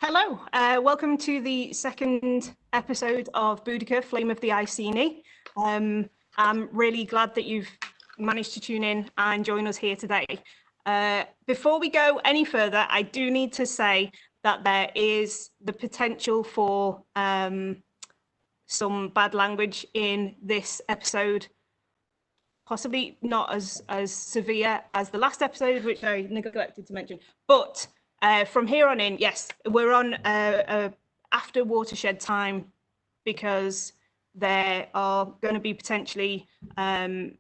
Hello, welcome to the second episode of Boudica, Flame of the Iceni. I'm really glad that you've managed to tune in and join us here today. Before we go any further, I do need to say that there is the potential for some bad language in this episode, possibly not as severe as the last episode, which I neglected to mention, but from here on in, yes, we're on after watershed time because there are going to be potentially violent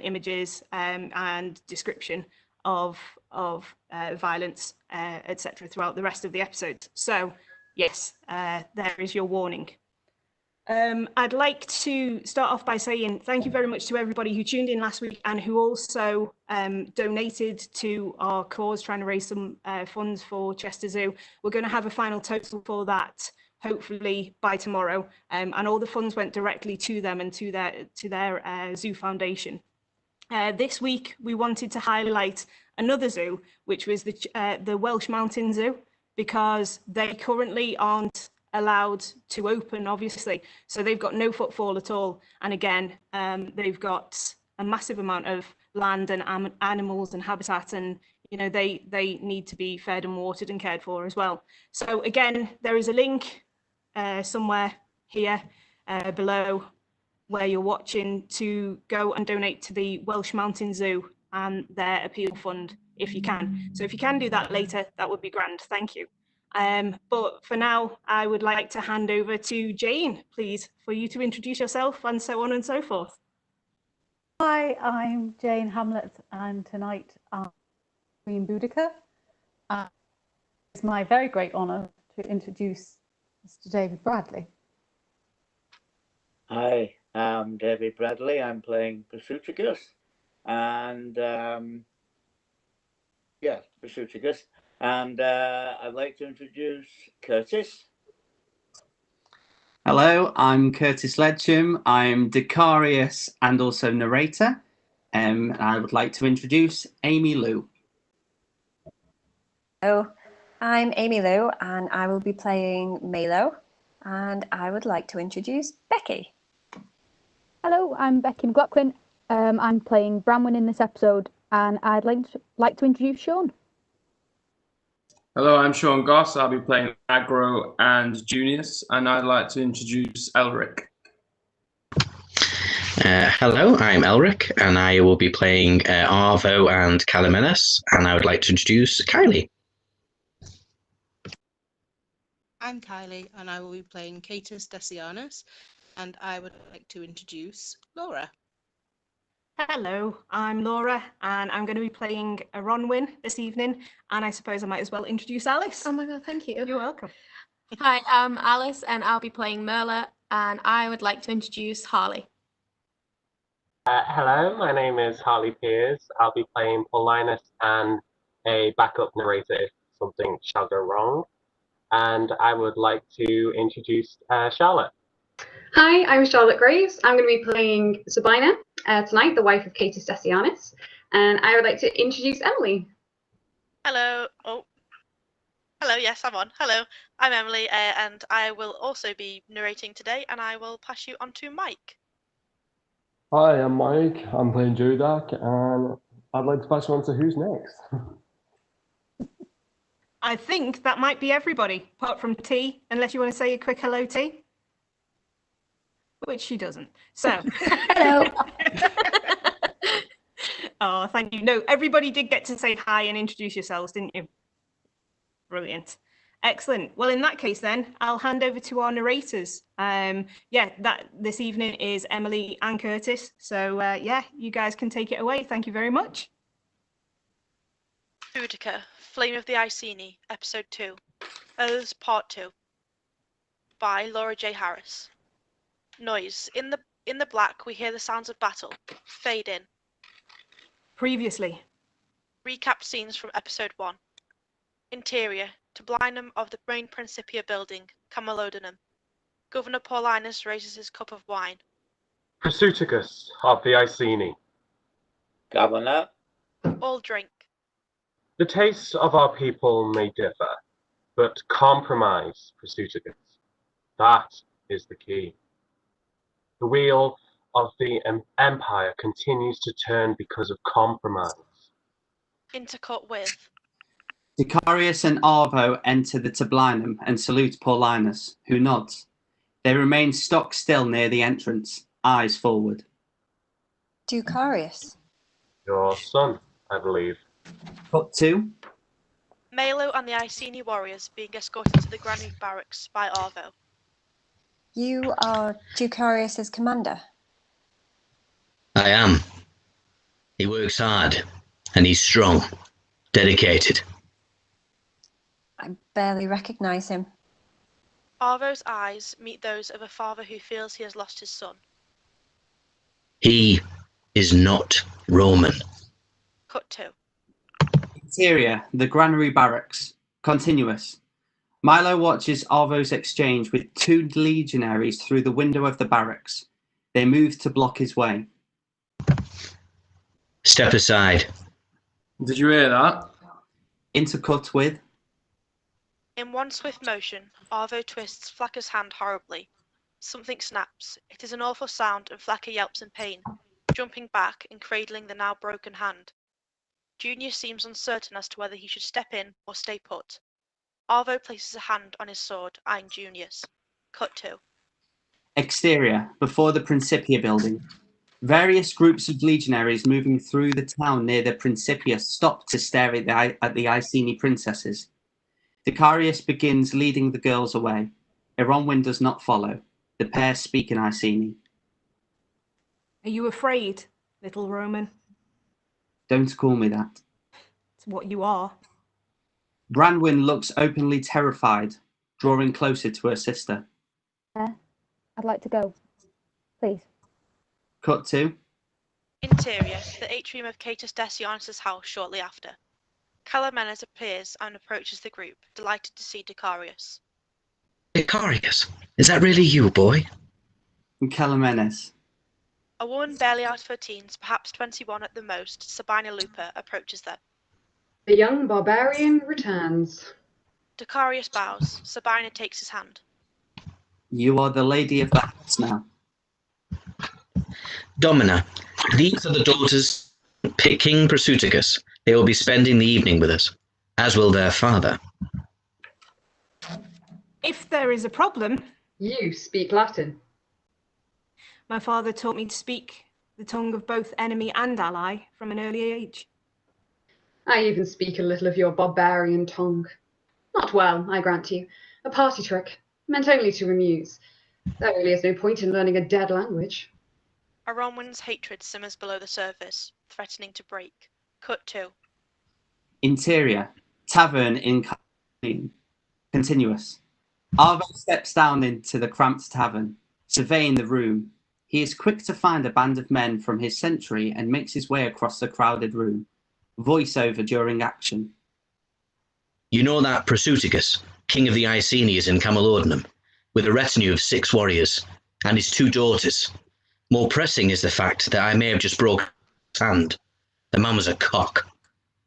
images and description of violence, etc. throughout the rest of the episode. So, yes, there is your warning. I'd like to start off by saying thank you very much to everybody who tuned in last week and who also donated to our cause, trying to raise some funds for Chester Zoo. We're going to have a final total for that, hopefully by tomorrow, and all the funds went directly to them and to their zoo foundation. This week, we wanted to highlight another zoo, which was the Welsh Mountain Zoo, because they currently aren't allowed to open, obviously, so they've got no footfall at all, and again they've got a massive amount of land and animals and habitat, and you know they need to be fed and watered and cared for as well. So again, there is a link somewhere here below where you're watching to go and donate to the Welsh Mountain Zoo and their appeal fund if you can. So if you can do that later, that would be grand. Thank you. But for now, I would like to hand over to Jane, please, for you to introduce yourself and so on and so forth. Hi, I'm Jane Hamlet, and tonight I'm Queen Boudica. It's my very great honour to introduce Mr. David Bradley. Hi, I'm David Bradley. I'm playing Prasutagus, and Prasutagus. And I'd like to introduce Curtis. Hello, I'm Curtis Ledgeham. I'm Decarius and also narrator. And I would like to introduce Amy Lou. Hello, I'm Amy Lou and I will be playing Melo. And I would like to introduce Becky. Hello, I'm Becky McLaughlin. I'm playing Branwen in this episode, and I'd like to introduce Sean. Hello, I'm Sean Goss. I'll be playing Agro and Junius, and I'd like to introduce Elric. Hello, I'm Elric, and I will be playing Arvo and Calimenes, and I would like to introduce Kylie. I'm Kylie, and I will be playing Catus Decianus, and I would like to introduce Laura. Hello, I'm Laura, and I'm going to be playing a Ronwyn this evening, and I suppose I might as well introduce Alice. Oh my god, thank you. You're welcome. Hi, I'm Alice, and I'll be playing Merla, and I would like to introduce Harley. Hello, my name is Harley Piers. I'll be playing Paulinus and a backup narrator if something shall go wrong. And I would like to introduce Charlotte. Hi, I'm Charlotte Graves. I'm going to be playing Sabina tonight, the wife of Catus Decianus, and I would like to introduce Emily. Hello. Oh, hello. Yes, I'm on. Hello, I'm Emily, and I will also be narrating today, and I will pass you on to Mike. Hi, I'm Mike. I'm playing Judak, and I'd like to pass you on to who's next. I think that might be everybody, apart from T, unless you want to say a quick hello, T. Which she doesn't. So, hello. Oh, thank you. No, everybody did get to say hi and introduce yourselves, didn't you? Brilliant. Excellent. Well, in that case, then I'll hand over to our narrators. That this evening is Emily and Curtis. So, you guys can take it away. Thank you very much. Boudica, Flame of the Iceni, Episode 2, Oaths Part 2, by Laura J. Harris. Noise. In the black, we hear the sounds of battle. Fade in. Previously. Recap scenes from Episode 1. Interior. Tablinum of the main Principia building, Camalodunum. Governor Paulinus raises his cup of wine. Prasutagus of the Iceni. Governor. All drink. The tastes of our people may differ, but compromise, Prasutagus. That is the key. The wheel of the Empire continues to turn because of compromise. Intercut with. Dicarius and Arvo enter the tablinum and salute Paulinus, who nods. They remain stock still near the entrance, eyes forward. Ducarius. Your son, I believe. Cut to. Melo and the Iceni warriors being escorted to the granary barracks by Arvo. You are Ducarius's commander? I am. He works hard, and he's strong, dedicated. I barely recognize him. Arvo's eyes meet those of a father who feels he has lost his son. He is not Roman. Cut to. Interior, the granary barracks. Continuous. Milo watches Arvo's exchange with 2 legionaries through the window of the barracks. They move to block his way. Step aside. Did you hear that? Intercut with. In one swift motion, Arvo twists Flacca's hand horribly. Something snaps. It is an awful sound, and Flacca yelps in pain, jumping back and cradling the now broken hand. Junius seems uncertain as to whether he should step in or stay put. Arvo places a hand on his sword, eyeing Junius. Cut to. Exterior, before the Principia building. Various groups of legionaries moving through the town near the Principia stop to stare at the Iceni princesses. Dicarius begins leading the girls away. Eronwyn does not follow. The pair speak in Iceni. Are you afraid, little Roman? Don't call me that. It's what you are. Branwyn looks openly terrified, drawing closer to her sister. I'd like to go. Please. Cut to. Interior, the atrium of Catus Decianus' house shortly after. Calamenes appears and approaches the group, delighted to see Dicarius. Dicarius, is that really you, boy? Calamenes. A woman barely out of her teens, perhaps 21 at the most, Sabina Lupa, approaches them. The young barbarian returns. Dicarius bows. Sabina takes his hand. You are the lady of the house now. Domina, these are the daughters of King Prasutagus. They will be spending the evening with us, as will their father. If there is a problem... You speak Latin. My father taught me to speak the tongue of both enemy and ally from an early age. I even speak a little of your barbarian tongue. Not well, I grant you. A party trick, meant only to amuse. There really is no point in learning a dead language. Eronwyn's hatred simmers below the surface, threatening to break. Cut to. Interior, tavern in continuous. Arvo steps down into the cramped tavern, surveying the room. He is quick to find a band of men from his century and makes his way across the crowded room. Voiceover during action. You know that Prasutagus, king of the Iceni, is in Camalodunum, with a retinue of 6 warriors, and his 2 daughters. More pressing is the fact that I may have just broken his hand. The man was a cock.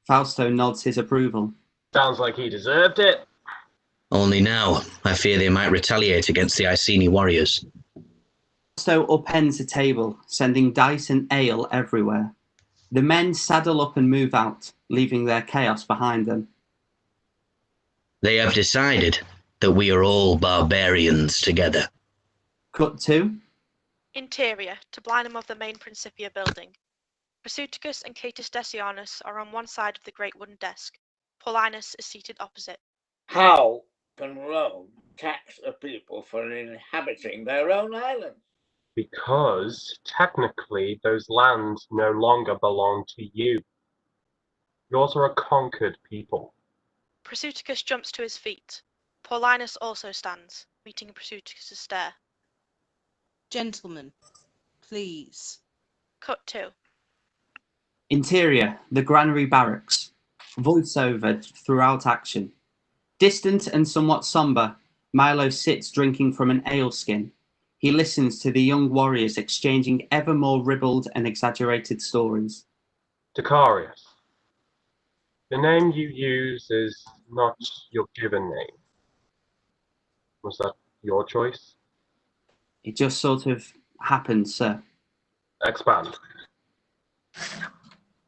Fausto nods his approval. Sounds like he deserved it. Only now, I fear they might retaliate against the Iceni warriors. Fausto upends a table, sending dice and ale everywhere. The men saddle up and move out, leaving their chaos behind them. They have decided that we are all barbarians together. Cut to. Interior, tablinum of the main Principia building. Prasutagus and Catus Decianus are on one side of the great wooden desk. Paulinus is seated opposite. How can Rome tax a people for inhabiting their own island? Because, technically, those lands no longer belong to you. Yours are a conquered people. Prasutagus jumps to his feet. Paulinus also stands, meeting Prasutagus' stare. Gentlemen, please. Cut to. Interior, the granary barracks. Voiceover throughout action. Distant and somewhat somber, Milo sits drinking from an ale skin. He listens to the young warriors exchanging ever more ribald and exaggerated stories. Dicarius, The name you use is not your given name. Was that your choice? It just sort of happened, sir. Expand.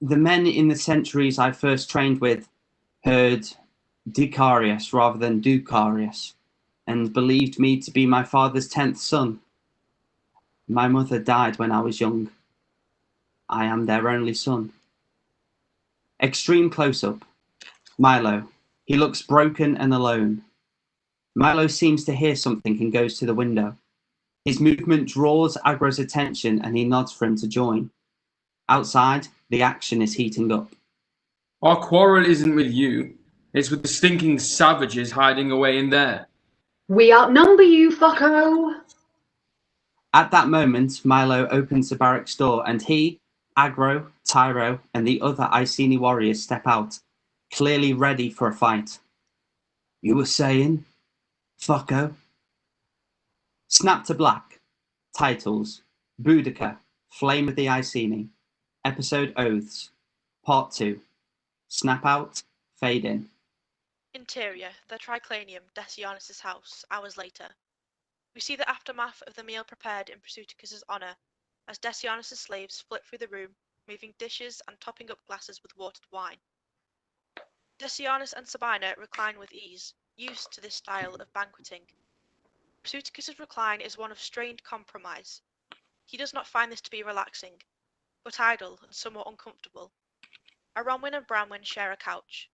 The men in the centuries I first trained with heard Dicarius rather than Ducarius, and believed me to be my father's 10th son. My mother died when I was young. I am their only son. Extreme close-up. Milo. He looks broken and alone. Milo seems to hear something and goes to the window. His movement draws Agro's attention and he nods for him to join. Outside, the action is heating up. Our quarrel isn't with you. It's with the stinking savages hiding away in there. We outnumber you, fucko! At that moment, Milo opens the barracks door and he, Agro, Tyro, and the other Iceni warriors step out, clearly ready for a fight. You were saying? Fucko? Snap to black. Titles: Boudica, Flame of the Iceni. Episode Oaths. Part 2. Snap out, fade in. Interior, the Triclinium, Decianus' house, hours later. We see the aftermath of the meal prepared in Prasutagus' honour, as Decianus' slaves flit through the room, moving dishes and topping up glasses with watered wine. Decianus and Sabina recline with ease, used to this style of banqueting. Prasutagus' recline is one of strained compromise. He does not find this to be relaxing, but idle and somewhat uncomfortable. Aronwin and Branwen share a couch.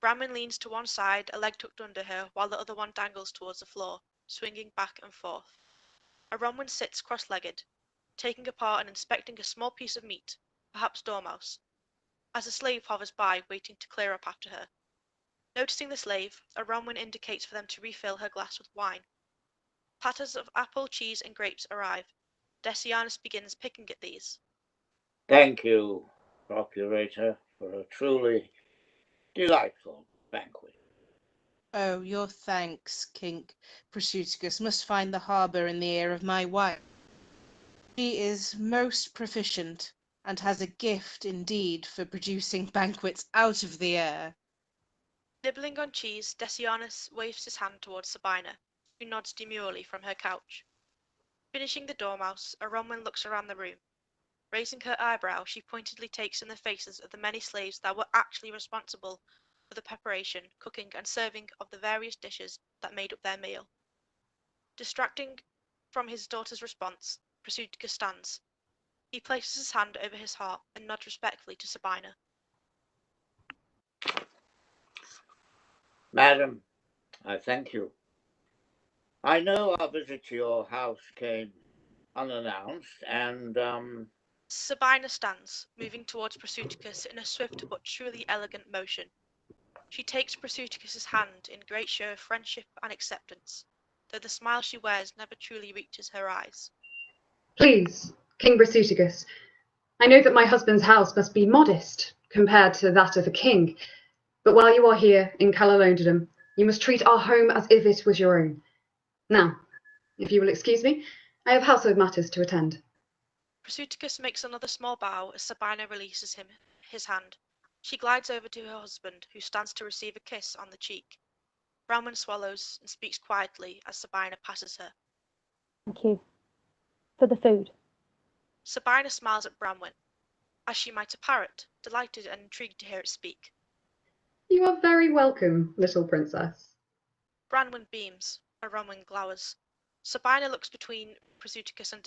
Branwen leans to one side, a leg tucked under her, while the other one dangles towards the floor, swinging back and forth. Aronwin sits cross-legged, taking apart and inspecting a small piece of meat, perhaps dormouse, as a slave hovers by, waiting to clear up after her. Noticing the slave, Aronwin indicates for them to refill her glass with wine. Platters of apple, cheese, and grapes arrive. Decianus begins picking at these. Thank you, Procurator, for a truly delightful banquet. Oh, your thanks, King Prasutagus, must find the harbour in the ear of my wife. She is most proficient, and has a gift indeed for producing banquets out of the air. Nibbling on cheese, Decianus waves his hand towards Sabina, who nods demurely from her couch. Finishing the dormouse, Aronwin looks around the room. Raising her eyebrow, she pointedly takes in the faces of the many slaves that were actually responsible for the preparation, cooking, and serving of the various dishes that made up their meal. Distracting from his daughter's response, Prasutagus stands. He places his hand over his heart and nods respectfully to Sabina. Madam, I thank you. I know our visit to your house came unannounced, and Sabina stands, moving towards Prasutagus in a swift but truly elegant motion. She takes Prasutagus' hand in great show of friendship and acceptance, though the smile she wears never truly reaches her eyes. Please, King Prasutagus, I know that my husband's house must be modest compared to that of a king, but while you are here in Calalondidum, you must treat our home as if it was your own. Now, if you will excuse me, I have household matters to attend. Prasutagus makes another small bow as Sabina releases his hand. She glides over to her husband, who stands to receive a kiss on the cheek. Branwen swallows and speaks quietly as Sabina passes her. Thank you. For the food. Sabina smiles at Branwen, as she might a parrot, delighted and intrigued to hear it speak. You are very welcome, little princess. Branwen beams. Aronwin glowers. Sabina looks between Prasutagus and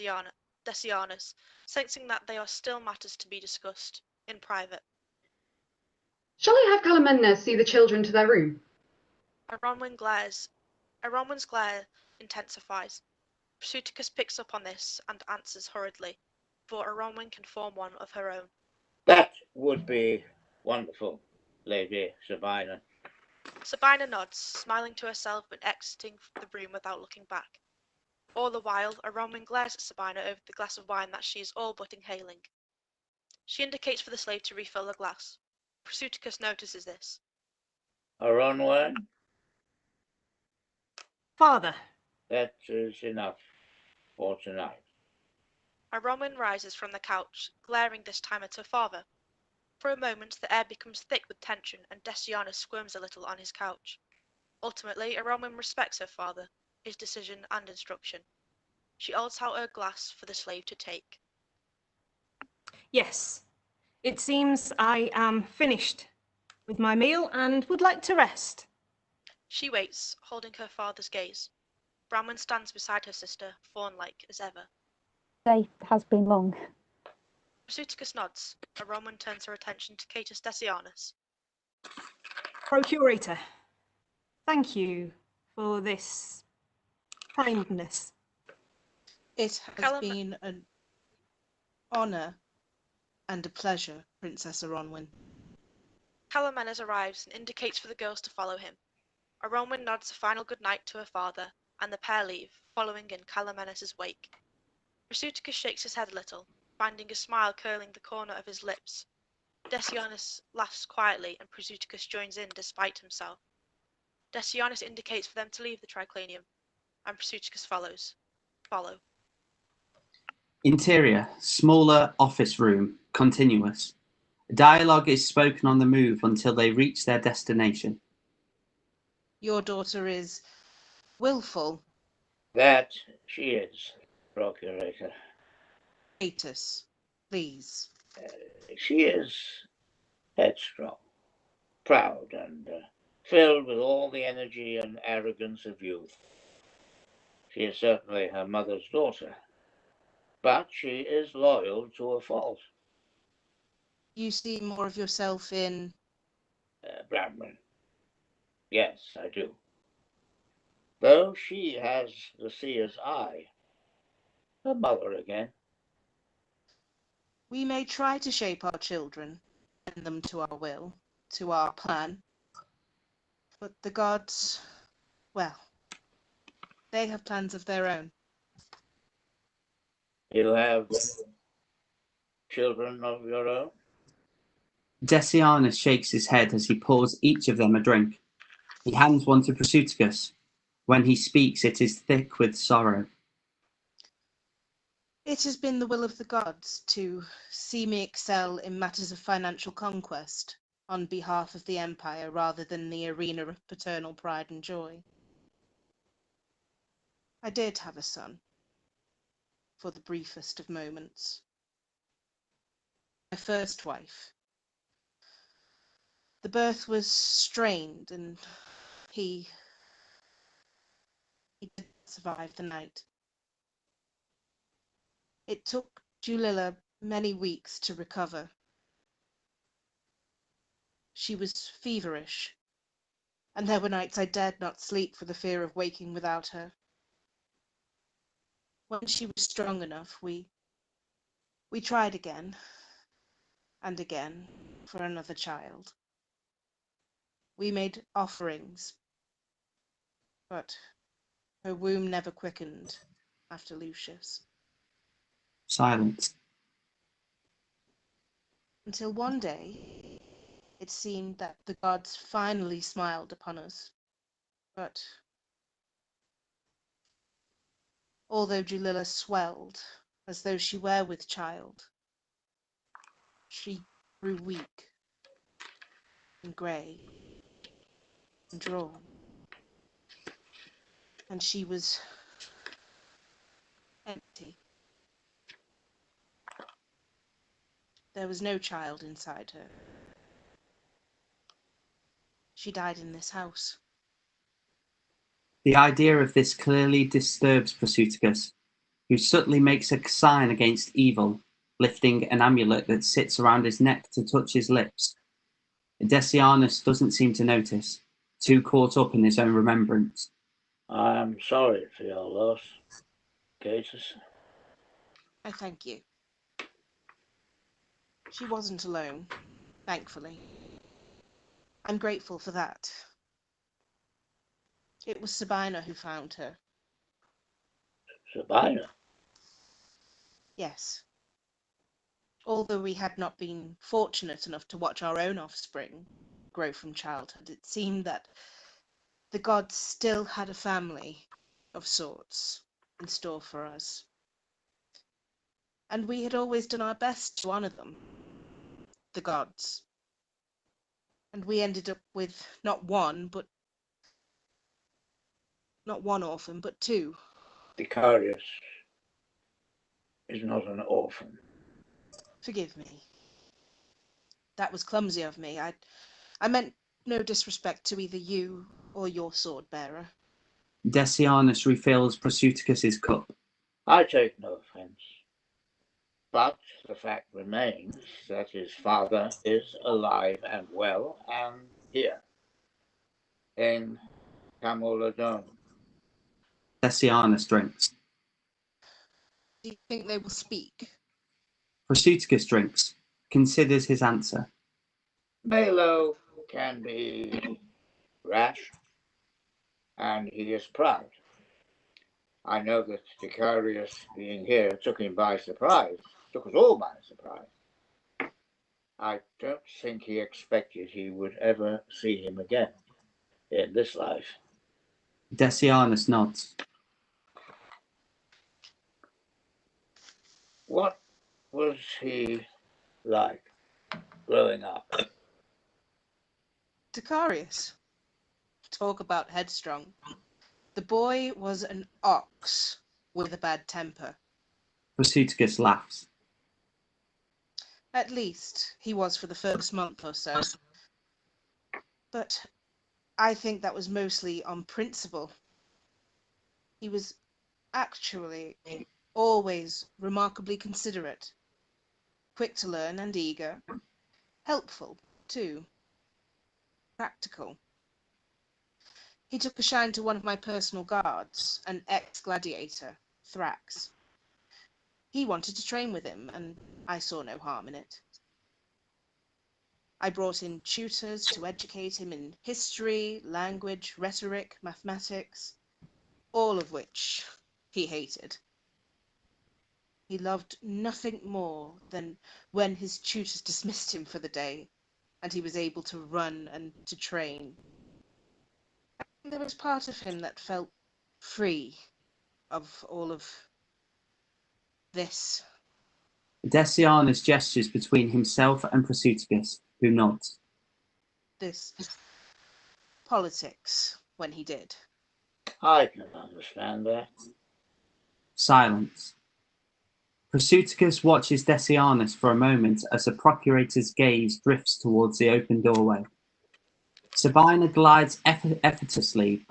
Decianus, sensing that they are still matters to be discussed in private. Shall I have Calamenda see the children to their room? Aronwin's glare intensifies. Prasutagus picks up on this and answers hurriedly, for Aronwin can form one of her own. that would be wonderful, Lady Sabina. Sabina nods, smiling to herself and exiting the room without looking back. All the while, Aronwin glares at Sabina over the glass of wine that she is all but inhaling. She indicates for the slave to refill the glass. Prasutagus notices this. Aronwin? Father. That is enough for tonight. Aronwin rises from the couch, glaring this time at her father. For a moment, the air becomes thick with tension, and Decianus squirms a little on his couch. Ultimately, Aronwin respects her father, his decision and instruction. She holds out her glass for the slave to take. Yes, it seems I am finished with my meal and would like to rest. She waits, holding her father's gaze. Branwen stands beside her sister, fawn-like as ever. Day has been long. Prasutagus nods. Aronwin turns her attention to Catus Decianus. Procurator, thank you for this kindness. It has been an honour and a pleasure, Princess Aronwin. Calamenes arrives and indicates for the girls to follow him. Aronwin nods a final good night to her father, and the pair leave, following in Calamenes' wake. Prasutagus shakes his head a little, finding a smile curling the corner of his lips. Decianus laughs quietly, and Prasutagus joins in despite himself. Decianus indicates for them to leave the triclinium, and Prasutagus follows. Follow. Interior, smaller office room, continuous. Dialogue is spoken on the move until they reach their destination. Your daughter is willful. That she is, Procurator. Catus, please. She is headstrong, proud, and filled with all the energy and arrogance of youth. She is certainly her mother's daughter, but she is loyal to a fault. You see more of yourself in... Branwen. Yes, I do. Though she has the seer's eye. Her mother again. We may try to shape our children, bend them to our will, to our plan. But the gods, well, they have plans of their own. You have children of your own? Decianus shakes his head as he pours each of them a drink. He hands one to Prasutagus. When he speaks, it is thick with sorrow. It has been the will of the gods to see me excel in matters of financial conquest on behalf of the Empire rather than the arena of paternal pride and joy. I did have a son, for the briefest of moments. My first wife. The birth was strained, and he did survive the night. It took Julilla many weeks to recover. She was feverish, and there were nights I dared not sleep for the fear of waking without her. When she was strong enough, we tried again and again for another child. We made offerings, but her womb never quickened after Lucius. Silence. Until one day, it seemed that the gods finally smiled upon us. But although Julilla swelled, as though she were with child, she grew weak and grey and drawn. And she was empty. There was no child inside her. She died in this house. The idea of this clearly disturbs Prasutagus, who subtly makes a sign against evil, lifting an amulet that sits around his neck to touch his lips. Decianus doesn't seem to notice, too caught up in his own remembrance. I am sorry for your loss, Catus. I thank you. She wasn't alone, thankfully. I'm grateful for that. It was Sabina who found her. Sabina? Yes. Although we had not been fortunate enough to watch our own offspring grow from childhood, it seemed that the gods still had a family of sorts in store for us. And we had always done our best to honour them. the gods. And we ended up with not one orphan, but two. Sicarius is not an orphan. Forgive me. That was clumsy of me. I meant no disrespect to either you or your sword bearer. Decianus refills Prasutagus' cup. I take no offence. But the fact remains that his father is alive and well, and here, in Camulodunum. Decianus drinks. Do you think they will speak? Prasutagus drinks, considers his answer. Melo can be rash, and he is proud. I know that Sicarius being here took him by surprise, took us all by surprise. I don't think he expected he would ever see him again in this life. Decianus nods. What was he like growing up? Sicarius. Talk about headstrong. The boy was an ox with a bad temper. Prasutagus laughs. At least he was for the first month or so. But I think that was mostly on principle. He was actually always remarkably considerate, quick to learn and eager, helpful too, practical. He took a shine to one of my personal guards, an ex-gladiator, Thrax. He wanted to train with him, and I saw no harm in it. I brought in tutors to educate him in history, language, rhetoric, mathematics, all of which he hated. He loved nothing more than when his tutors dismissed him for the day, and he was able to run and to train. There was part of him that felt free of all of this. Decianus gestures between himself and Prasutagus, who nods. This politics, when he did. I can understand that. Silence. Prasutagus watches Decianus for a moment as the procurator's gaze drifts towards the open doorway. Sabina glides effortlessly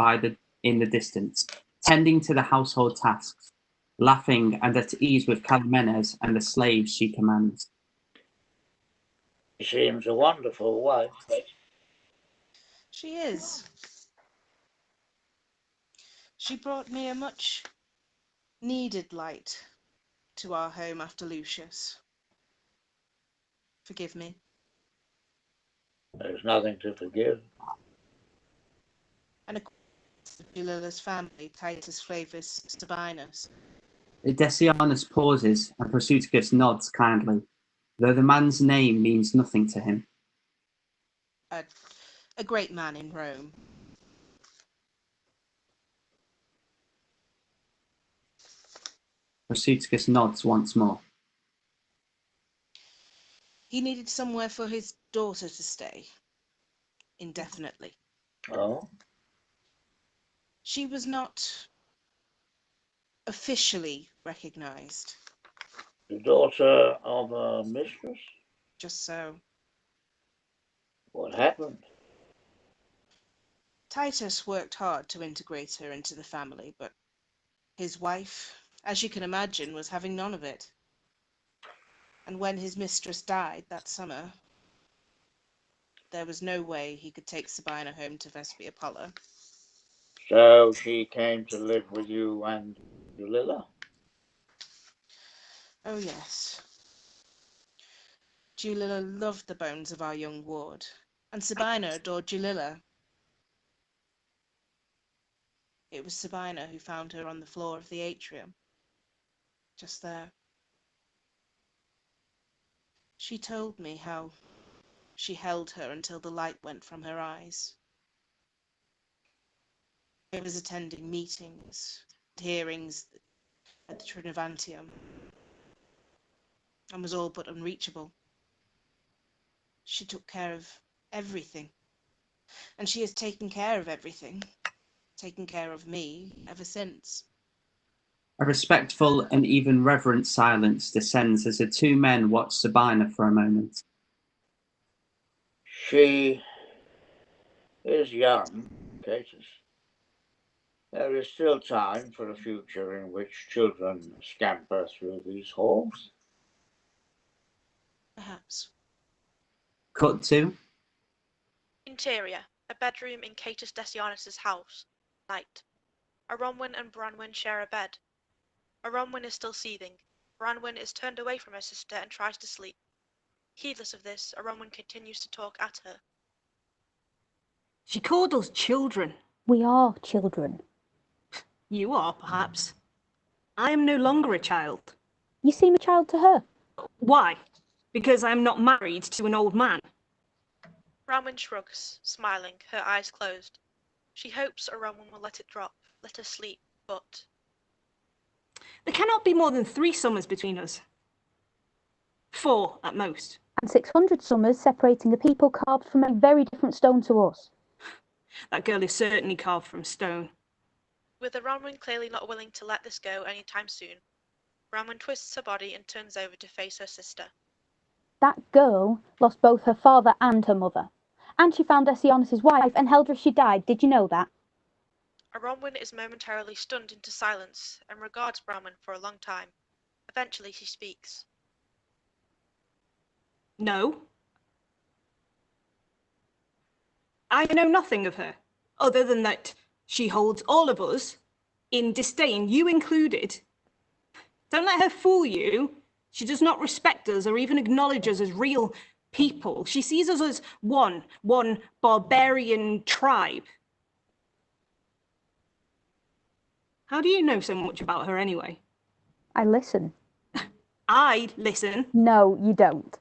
in the distance, tending to the household tasks, laughing and at ease with Calimenes and the slaves she commands. She seems a wonderful wife. She is. She brought me a much needed light to our home after Lucius. Forgive me. There's nothing to forgive. And acquaintance of Julila's family, Titus Flavius Sabinus. Decianus pauses and Prasutagus nods kindly, though the man's name means nothing to him. A great man in Rome. Prasutagus nods once more. He needed somewhere for his daughter to stay, indefinitely. Oh? She was not officially recognized. The daughter of a mistress? Just so. What happened? Titus worked hard to integrate her into the family, but his wife, as you can imagine, was having none of it. And when his mistress died that summer, there was no way he could take Sabina home to Vespia Polla. So she came to live with you and Julilla? Oh yes. Julilla loved the bones of our young ward, and Sabina adored Julilla. It was Sabina who found her on the floor of the atrium, just there. She told me how she held her until the light went from her eyes. I was attending meetings, hearings at the Trinovantium, and was all but unreachable. She took care of everything. And she has taken care of everything. Taken care of me ever since. A respectful and even reverent silence descends as the two men watch Sabina for a moment. She is young, Catus. There is still time for a future in which children scamper through these halls. Perhaps. Cut to Interior, a bedroom in Catus Decianus' house. Night. Aronwyn and Branwen share a bed. Aronwyn is still seething. Branwen is turned away from her sister and tries to sleep. Heedless of this, Aronwyn continues to talk at her. She called us children. We are children. You are, perhaps. I am no longer a child. You seem a child to her. Why? Because I am not married to an old man. Branwen shrugs, smiling, her eyes closed. She hopes Aronwyn will let it drop, let her sleep, but... There cannot be more than 3 summers between us. 4 at most. And 600 summers separating a people carved from a very different stone to us. That girl is certainly carved from stone. With Aronwyn clearly not willing to let this go anytime soon, Branwen twists her body and turns over to face her sister. That girl lost both her father and her mother. And she found Decianus' wife and held her as she died. Did you know that? Aronwyn is momentarily stunned into silence and regards Branwen for a long time. Eventually she speaks. No. I know nothing of her, other than that she holds all of us in disdain, you included. Don't let her fool you. She does not respect us or even acknowledge us as real people. She sees us as one barbarian tribe. How do you know so much about her anyway? I listen. I listen. No, you don't.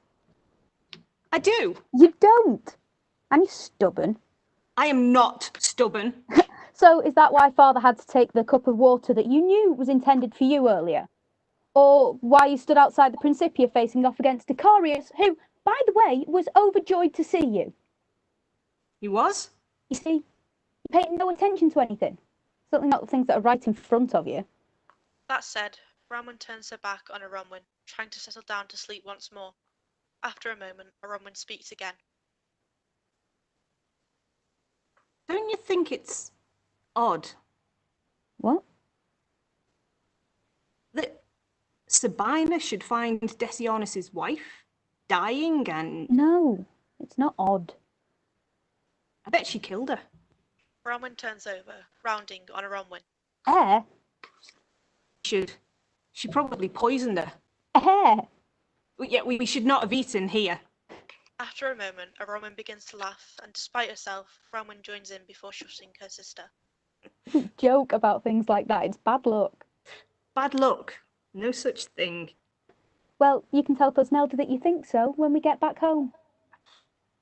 I do. You don't. And you're stubborn. I am not stubborn. So is that why Father had to take the cup of water that you knew was intended for you earlier? Or why you stood outside the Principia facing off against Icarius, who, by the way, was overjoyed to see you? He was? You see, you paid no attention to anything. Certainly not the things that are right in front of you. That said, Branwen turns her back on Aronwyn, trying to settle down to sleep once more. After a moment, Aronwyn speaks again. Don't you think it's odd? What? That Sabina should find Decianus' wife dying and... No, it's not odd. I bet she killed her. Branwen turns over, rounding on Aronwyn. Air? She probably poisoned her. Air? Yeah, we should not have eaten here. After a moment, Aronwyn begins to laugh, and despite herself, Branwen joins in before shushing her sister. Joke about things like that. It's bad luck. Bad luck. No such thing. Well, you can tell Thusnelda that you think so when we get back home.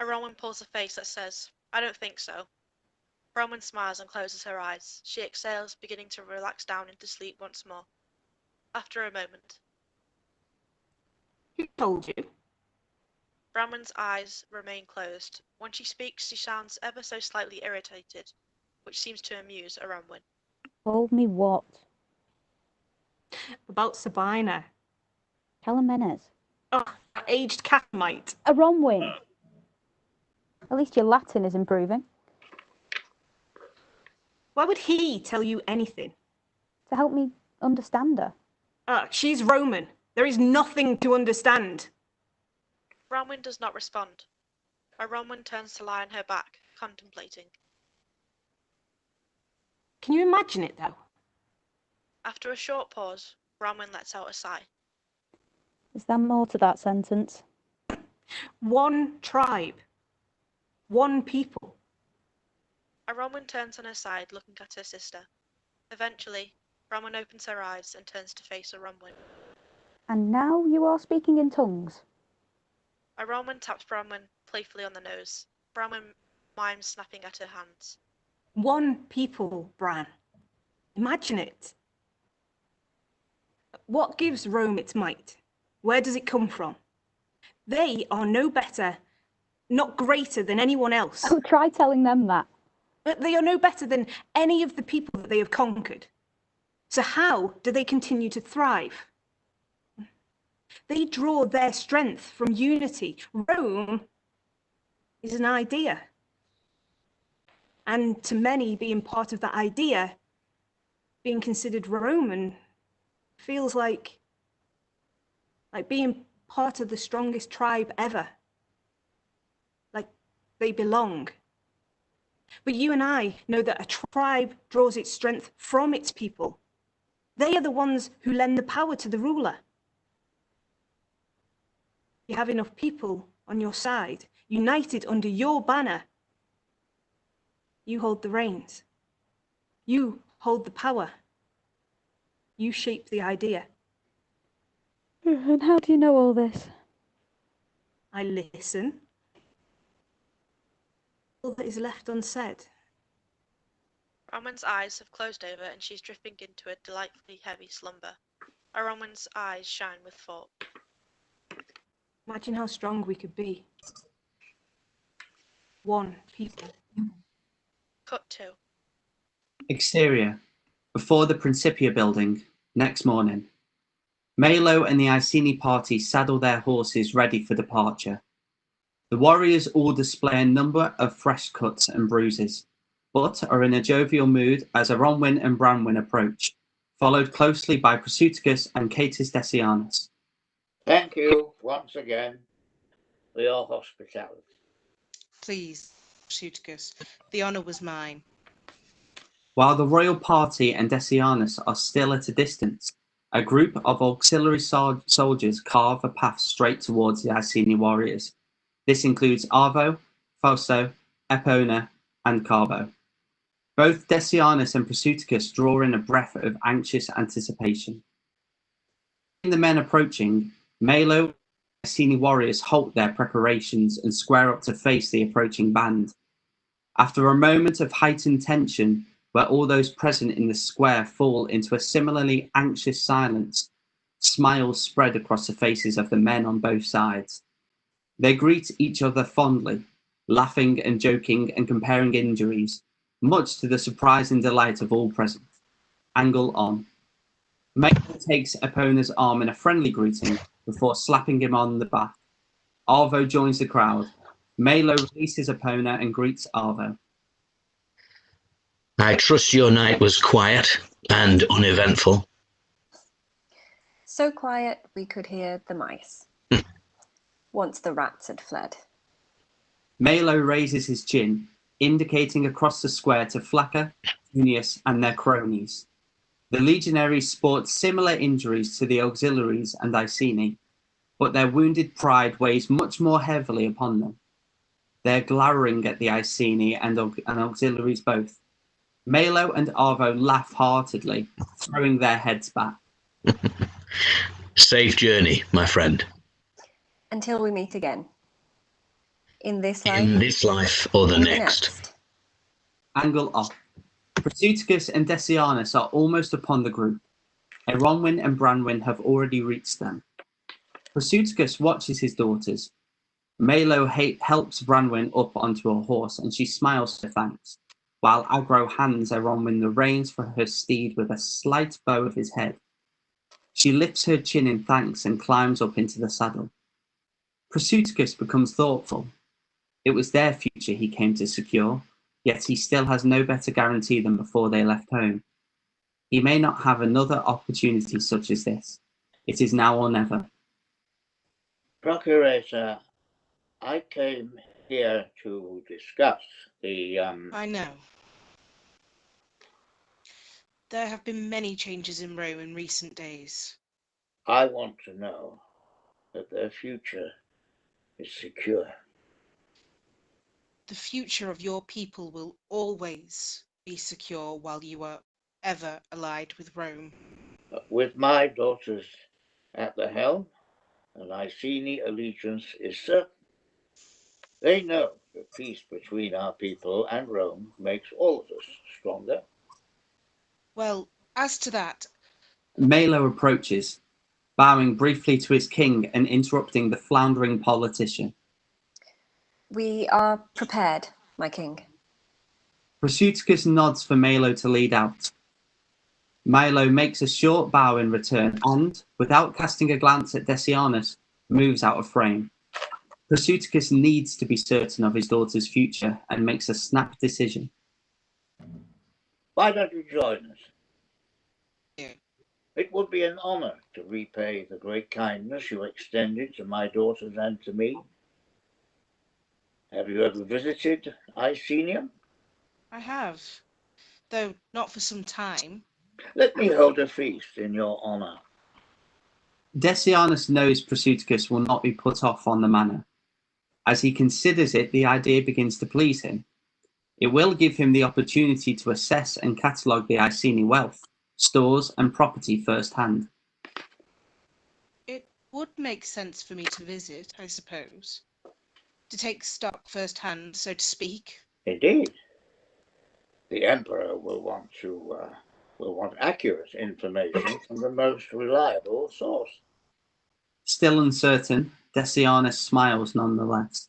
Aronwyn pulls a face that says, I don't think so. Branwen smiles and closes her eyes. She exhales, beginning to relax down into sleep once more. After a moment. Who told you? Branwen's eyes remain closed. When she speaks, she sounds ever so slightly irritated, which seems to amuse Aronwyn. Told me what? About Sabina. Calamenes. Oh, that aged Catamite. Aronwyn. At least your Latin is improving. Why would he tell you anything? To help me understand her. She's Roman. There is nothing to understand. Branwen does not respond. Aronwyn turns to lie on her back, contemplating. Can you imagine it, though? After a short pause, Branwen lets out a sigh. Is there more to that sentence? One tribe. One people. Aronwyn turns on her side, looking at her sister. Eventually, Branwen opens her eyes and turns to face Aronwyn. And now you are speaking in tongues. Aronwyn taps Branwen playfully on the nose. Branwen mimes snapping at her hands. One people, Bran. Imagine it. What gives Rome its might? Where does it come from? They are no better not greater than anyone else. Oh, try telling them that. But they are no better than any of the people that they have conquered. So how do they continue to thrive? They draw their strength from unity. Rome is an idea. And to many, being part of that idea, being considered Roman, feels like being part of the strongest tribe ever. Like they belong. But you and I know that a tribe draws its strength from its people. They are the ones who lend the power to the ruler. You have enough people on your side, united under your banner. You hold the reins. You hold the power. You shape the idea. And how do you know all this? I listen. All that is left unsaid. Roman's eyes have closed over and she's drifting into a delightfully heavy slumber. Roman's eyes shine with thought. Imagine how strong we could be. One people. Cut to. Exterior. Before the Principia building, next morning. Malo and the Iceni party saddle their horses ready for departure. The warriors all display a number of fresh cuts and bruises, but are in a jovial mood as Aronwin and Branwin approach, followed closely by Prasutagus and Catus Decianus. Thank you once again for your hospitality. Please, Prasutagus, the honour was mine. While the royal party and Decianus are still at a distance, a group of auxiliary soldiers carve a path straight towards the Iceni warriors. This includes Arvo, Fausto, Epona, and Carbo. Both Decianus and Prasutagus draw in a breath of anxious anticipation. In the men approaching, Malo and Iceni warriors halt their preparations and square up to face the approaching band. After a moment of heightened tension, where all those present in the square fall into a similarly anxious silence, smiles spread across the faces of the men on both sides. They greet each other fondly, laughing and joking and comparing injuries, much to the surprise and delight of all present. Angle on. Malo takes Epona's arm in a friendly greeting before slapping him on the back. Arvo joins the crowd. Malo releases Epona and greets Arvo. I trust your night was quiet and uneventful. So quiet we could hear the mice, once the rats had fled. Malo raises his chin, indicating across the square to Flaccus, Junius, and their cronies. The legionaries sport similar injuries to the auxiliaries and Iceni, but their wounded pride weighs much more heavily upon them. They're glowering at the Iceni and auxiliaries both. Malo and Arvo laugh heartedly, throwing their heads back. Safe journey, my friend. Until we meet again. In this life or the next. Angle off. Prasutagus and Decianus are almost upon the group. Aronwin and Branwin have already reached them. Prasutagus watches his daughters. Malo helps Branwin up onto a horse and she smiles for thanks, while Agro hands Aronwin the reins for her steed with a slight bow of his head. She lifts her chin in thanks and climbs up into the saddle. Prasutagus becomes thoughtful. It was their future he came to secure, yet he still has no better guarantee than before they left home. He may not have another opportunity such as this. It is now or never. Procurator, I came here to discuss the... I know. There have been many changes in Rome in recent days. I want to know that their future is secure. The future of your people will always be secure while you are ever allied with Rome. With my daughters at the helm, an Iceni allegiance is certain. They know the peace between our people and Rome makes all of us stronger. Well, as to that... Malo approaches, bowing briefly to his king and interrupting the floundering politician. We are prepared, my king. Prasutagus nods for Milo to lead out. Milo makes a short bow in return and, without casting a glance at Decianus, moves out of frame. Prasutagus needs to be certain of his daughter's future and makes a snap decision. Why don't you join us? It would be an honor to repay the great kindness you extended to my daughters and to me. Have you ever visited Icenium? I have, though not for some time. Let me hold a feast in your honor. Decianus knows Prasutagus will not be put off on the manor. As he considers it, the idea begins to please him. It will give him the opportunity to assess and catalogue the Iceni wealth, stores and property firsthand. It would make sense for me to visit, I suppose. To take stock firsthand, so to speak. Indeed. The Emperor will want accurate information from the most reliable source. Still uncertain, Decianus smiles nonetheless.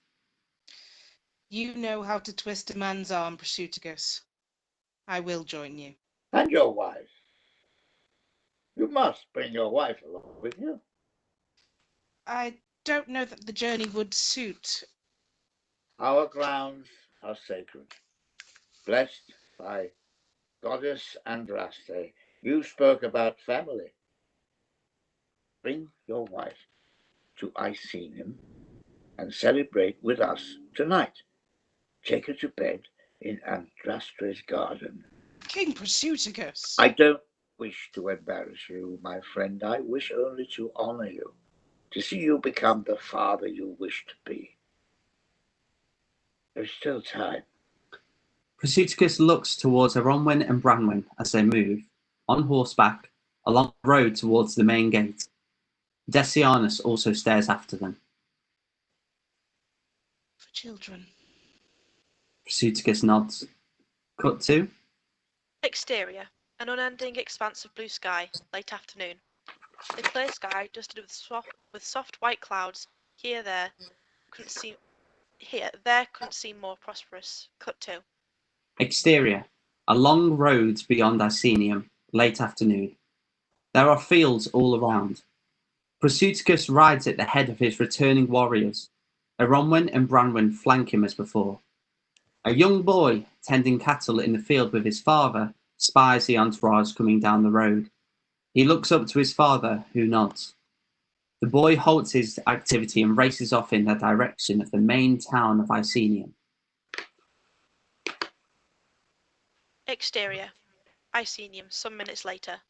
You know how to twist a man's arm, Prasutagus. I will join you. And your wife. You must bring your wife along with you. I don't know that the journey would suit. Our grounds are sacred. Blessed by Goddess Andraste, you spoke about family. Bring your wife to Icenium and celebrate with us tonight. Take her to bed in Andraste's garden. King Prasutagus! I don't wish to embarrass you, my friend. I wish only to honor you, to see you become the father you wish to be. There's still time. Prasutagus looks towards Aronwyn and Branwen as they move, on horseback, along the road towards the main gate. Decianus also stares after them. For children. Prasutagus nods. Cut to. Exterior. An unending expanse of blue sky, late afternoon. The clear sky dusted with soft white clouds. There couldn't seem more prosperous. Cut to. Exterior. A long road beyond Icenium, late afternoon. There are fields all around. Prasutagus rides at the head of his returning warriors. Aronwyn and Branwen flank him as before. A young boy, tending cattle in the field with his father, spies the entourage coming down the road. He looks up to his father, who nods. The boy halts his activity and races off in the direction of the main town of Icenium. Exterior. Icenium, some minutes later.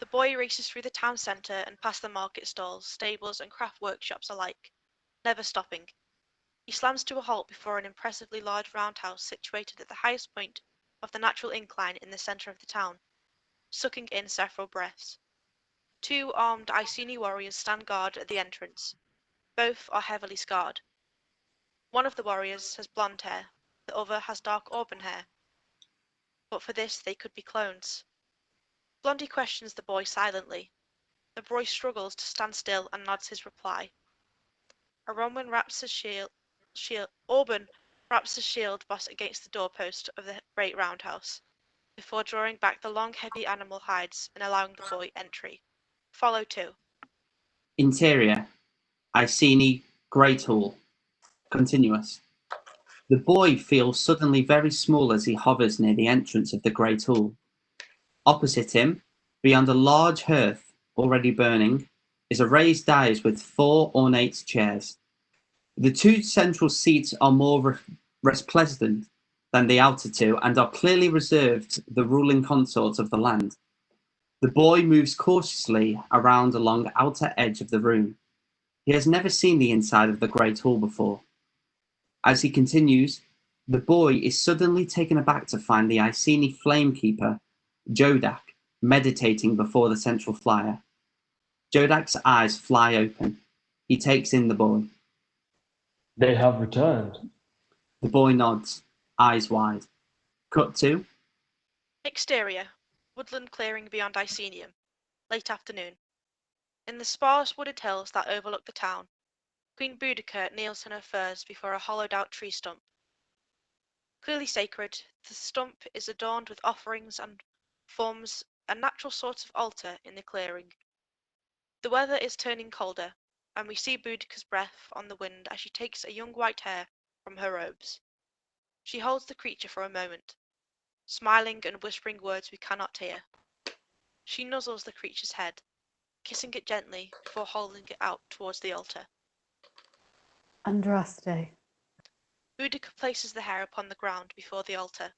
The boy races through the town centre and past the market stalls, stables and craft workshops alike, never stopping. He slams to a halt before an impressively large roundhouse situated at the highest point of the natural incline in the centre of the town, sucking in several breaths. Two armed Iceni warriors stand guard at the entrance. Both are heavily scarred. One of the warriors has blonde hair, the other has dark auburn hair. But for this they could be clones. Blondie questions the boy silently. The boy struggles to stand still and nods his reply. Auburn wraps his shield boss against the doorpost of the great roundhouse, before drawing back the long heavy animal hides and allowing the boy entry. Follow too. Interior. Iceni Great Hall. Continuous. The boy feels suddenly very small as he hovers near the entrance of the Great Hall. Opposite him, beyond a large hearth already burning, is a raised dais with 4 ornate chairs. The 2 central seats are more resplendent than the outer 2 and are clearly reserved the ruling consorts of the land. The boy moves cautiously around along the outer edge of the room. He has never seen the inside of the Great Hall before. As he continues, the boy is suddenly taken aback to find the Iceni Flamekeeper, Jodak, meditating before the central flyer. Jodak's eyes fly open. He takes in the boy. They have returned. The boy nods, eyes wide. Cut to. Exterior. Woodland clearing beyond Icenium. Late afternoon. In the sparse wooded hills that overlook the town, Queen Boudica kneels on her furs before a hollowed-out tree stump. Clearly sacred, the stump is adorned with offerings and forms a natural sort of altar in the clearing. The weather is turning colder, and we see Boudica's breath on the wind as she takes a young white hair from her robes. She holds the creature for a moment, smiling and whispering words we cannot hear. She nuzzles the creature's head, kissing it gently before holding it out towards the altar. Andraste. Boudica places the hair upon the ground before the altar.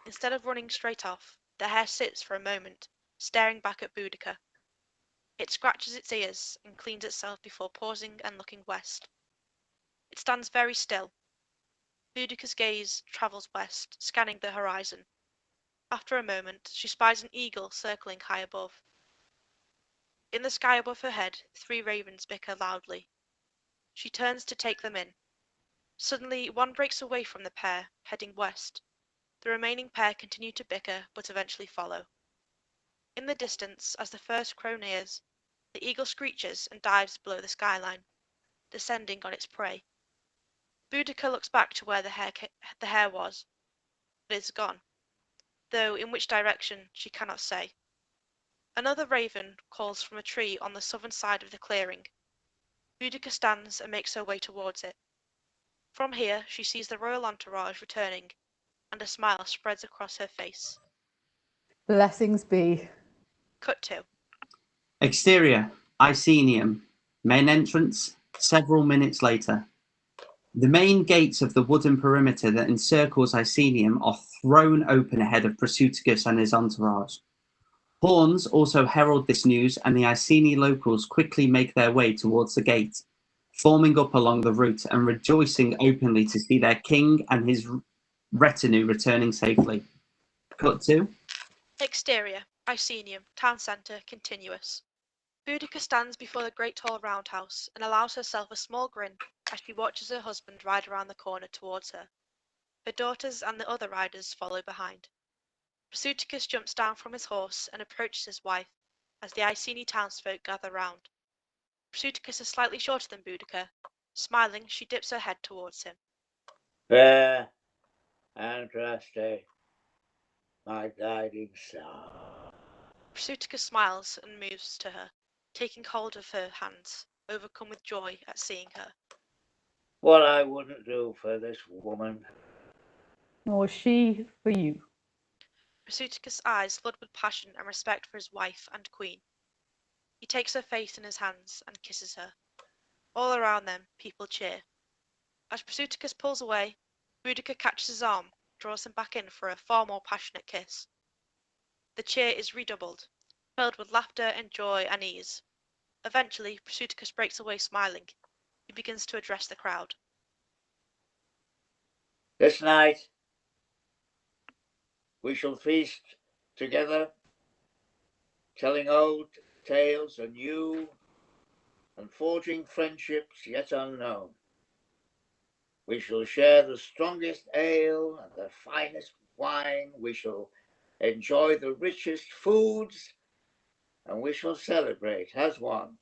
Instead of running straight off, the hair sits for a moment, staring back at Boudica. It scratches its ears and cleans itself before pausing and looking west. It stands very still. Boudica's gaze travels west, scanning the horizon. After a moment, she spies an eagle circling high above. In the sky above her head, 3 ravens bicker loudly. She turns to take them in. Suddenly, one breaks away from the pair, heading west. The remaining pair continue to bicker, but eventually follow. In the distance, as the first crow nears, the eagle screeches and dives below the skyline, descending on its prey. Boudica looks back to where the hare was, but it is gone, though in which direction she cannot say. Another raven calls from a tree on the southern side of the clearing. Boudica stands and makes her way towards it. From here, she sees the royal entourage returning, and a smile spreads across her face. Blessings be. Cut to. Exterior, Icenium. Main entrance, several minutes later. The main gates of the wooden perimeter that encircles Icenium are thrown open ahead of Prasutagus and his entourage. Horns also herald this news, and the Iceni locals quickly make their way towards the gate, forming up along the route and rejoicing openly to see their king and his retinue returning safely. Cut to. Exterior, Icenium, town centre, continuous. Boudica stands before the great tall roundhouse and allows herself a small grin as she watches her husband ride around the corner towards her. Her daughters and the other riders follow behind. Prasutagus jumps down from his horse and approaches his wife as the Iceni townsfolk gather round. Prasutagus is slightly shorter than Boudica. Smiling, she dips her head towards him. Fair Andraste, my guiding star. Prasutagus smiles and moves to her, taking hold of her hands, overcome with joy at seeing her. What I wouldn't do for this woman. Nor she for you. Prasutagus' eyes flood with passion and respect for his wife and queen. He takes her face in his hands and kisses her. All around them, people cheer. As Prasutagus pulls away, Boudica catches his arm, draws him back in for a far more passionate kiss. The cheer is redoubled, filled with laughter and joy and ease. Eventually, Prasutagus breaks away smiling. He begins to address the crowd. This night, we shall feast together, telling old tales anew and forging friendships yet unknown. We shall share the strongest ale and the finest wine. We shall enjoy the richest foods, and we shall celebrate as one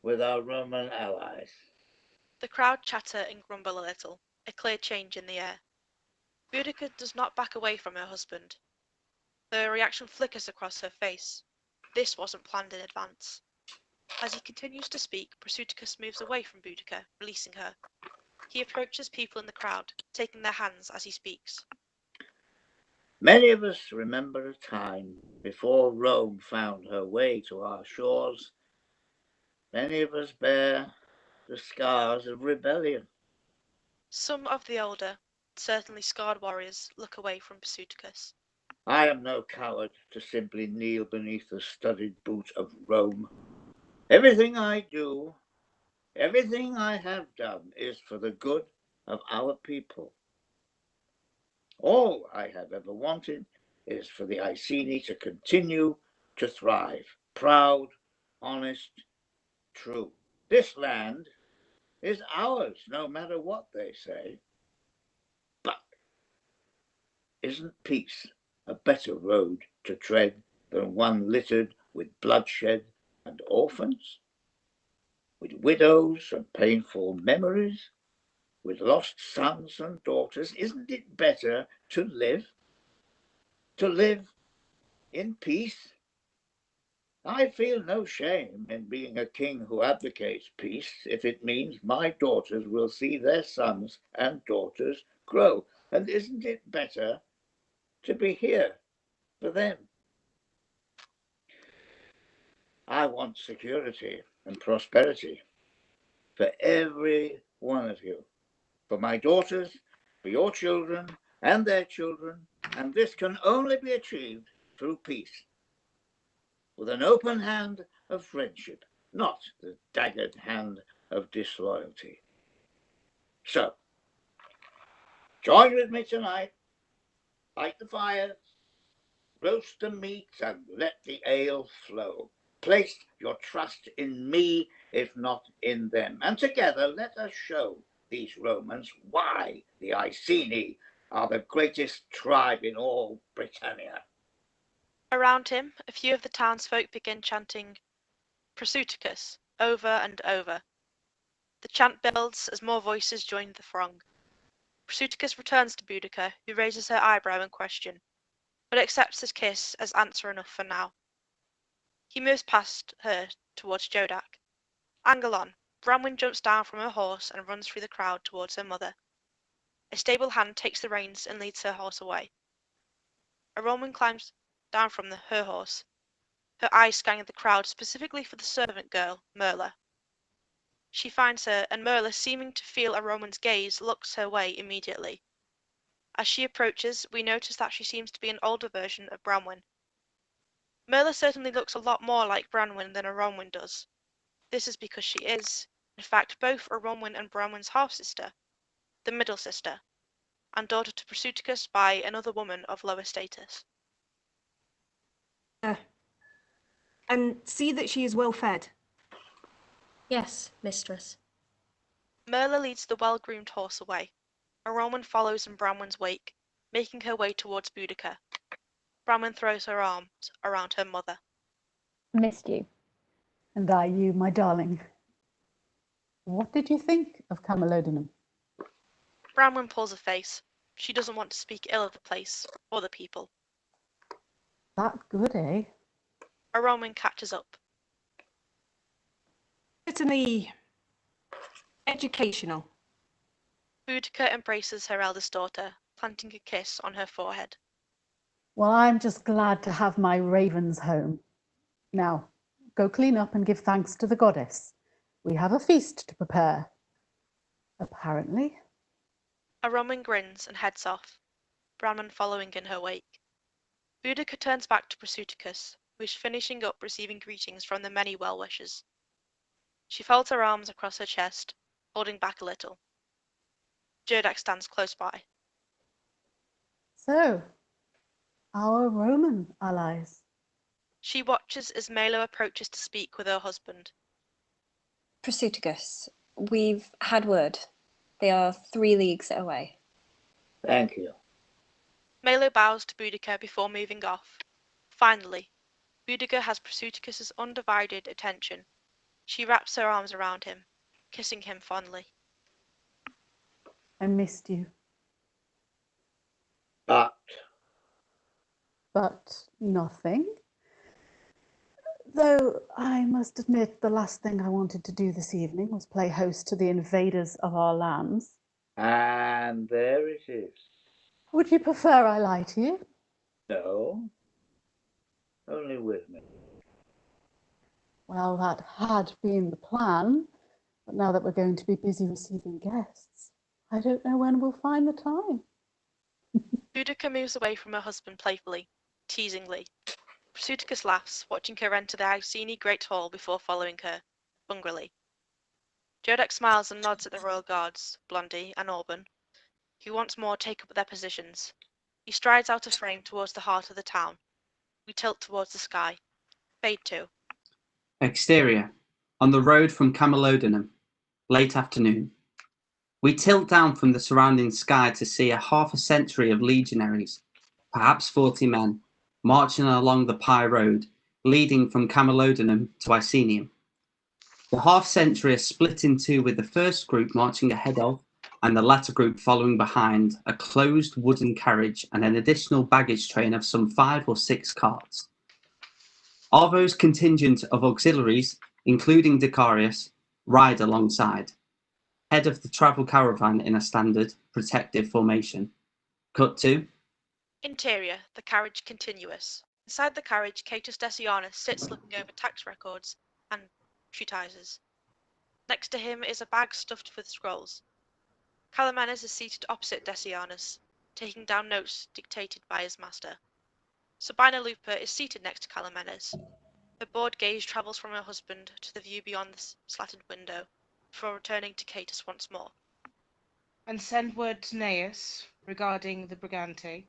with our Roman allies. The crowd chatter and grumble a little, a clear change in the air. Boudica does not back away from her husband. Her reaction flickers across her face. This wasn't planned in advance. As he continues to speak, Prasutagus moves away from Boudica, releasing her. He approaches people in the crowd, taking their hands as he speaks. Many of us remember a time before Rome found her way to our shores. Many of us bear the scars of rebellion. Some of the older, certainly scarred warriors look away from Prasutagus. I am no coward to simply kneel beneath the studded boot of Rome. Everything I do, everything I have done is for the good of our people. All I have ever wanted is for the Iceni to continue to thrive, proud, honest, true. This land is ours, no matter what they say. But isn't peace a better road to tread than one littered with bloodshed and orphans? with widows and painful memories, with lost sons and daughters. Isn't it better to live in peace? I feel no shame in being a king who advocates peace if it means my daughters will see their sons and daughters grow. And isn't it better to be here for them? I want security and prosperity for every one of you, for my daughters, for your children and their children, and this can only be achieved through peace, with an open hand of friendship, not the daggered hand of disloyalty. So, join with me tonight, light the fires, roast the meat, and let the ale flow. Place your trust in me, if not in them. And together let us show these Romans why the Iceni are the greatest tribe in all Britannia. Around him, a few of the townsfolk begin chanting Prasutagus over and over. The chant builds as more voices join the throng. Prasutagus returns to Boudica, who raises her eyebrow in question, but accepts his kiss as answer enough for now. He moves past her towards Jodak. Angelon, Branwen jumps down from her horse and runs through the crowd towards her mother. A stable hand takes the reins and leads her horse away. A Roman climbs down from her horse, her eyes scanning the crowd specifically for the servant girl, Merla. She finds her, and Merla, seeming to feel a Roman's gaze, looks her way immediately. As she approaches, we notice that she seems to be an older version of Branwen. Merla certainly looks a lot more like Branwen than a Roman does. This is because she is, in fact, both a Roman and Branwen's half-sister, the middle sister, and daughter to Prasutagus by another woman of lower status. And see that she is well fed. Yes, mistress. Merla leads the well-groomed horse away. A Roman follows in Branwen's wake, making her way towards Boudica. Branwen throws her arms around her mother. Missed you. And I you, my darling. What did you think of Camalodunum? Branwen pulls a face. She doesn't want to speak ill of the place or the people. That good, eh? A Roman catches up. Certainly educational. Boudica embraces her eldest daughter, planting a kiss on her forehead. Well, I'm just glad to have my ravens home. Now, go clean up and give thanks to the goddess. We have a feast to prepare. Apparently. A Roman grins and heads off, Branwen following in her wake. Boudica turns back to Prasutagus, who is finishing up receiving greetings from the many well-wishers. She folds her arms across her chest, holding back a little. Jodak stands close by. So, our Roman allies. She watches as Melo approaches to speak with her husband. Prasutagus, we've had word. They are 3 leagues away. Thank you. Melo bows to Boudica before moving off. Finally, Boudica has Prasutagus' undivided attention. She wraps her arms around him, kissing him fondly. I missed you. But nothing. Though I must admit the last thing I wanted to do this evening was play host to the invaders of our lands. And there it is. Would you prefer I lie to you? No, only with me. Well, that had been the plan, but now that we're going to be busy receiving guests, I don't know when we'll find the time. Boudica moves away from her husband playfully, teasingly. Prasutagus laughs, watching her enter the Iceni Great Hall before following her, hungrily. Jodak smiles and nods at the royal guards, Blondie and Auburn, who once more take up their positions. He strides out of frame towards the heart of the town. We tilt towards the sky. Fade to. Exterior. On the road from Camalodunum. Late afternoon. We tilt down from the surrounding sky to see a half a century of legionaries, perhaps 40 men, marching along the Pie Road, leading from Camalodunum to Icenium. The half-century is split in two, with the first group marching ahead of and the latter group following behind, a closed wooden carriage and an additional baggage train of some 5 or 6 carts. Arvo's contingent of auxiliaries, including Decarius, ride alongside, head of the travel caravan in a standard protective formation. Cut to Interior, the carriage continuous. Inside the carriage, Catus Decianus sits looking over tax records and treatises. Next to him is a bag stuffed with scrolls. Calamenes is seated opposite Decianus, taking down notes dictated by his master. Sabina Lupa is seated next to Calamenes. Her bored gaze travels from her husband to the view beyond the slatted window, before returning to Catus once more. And send word to Neus regarding the Brigante.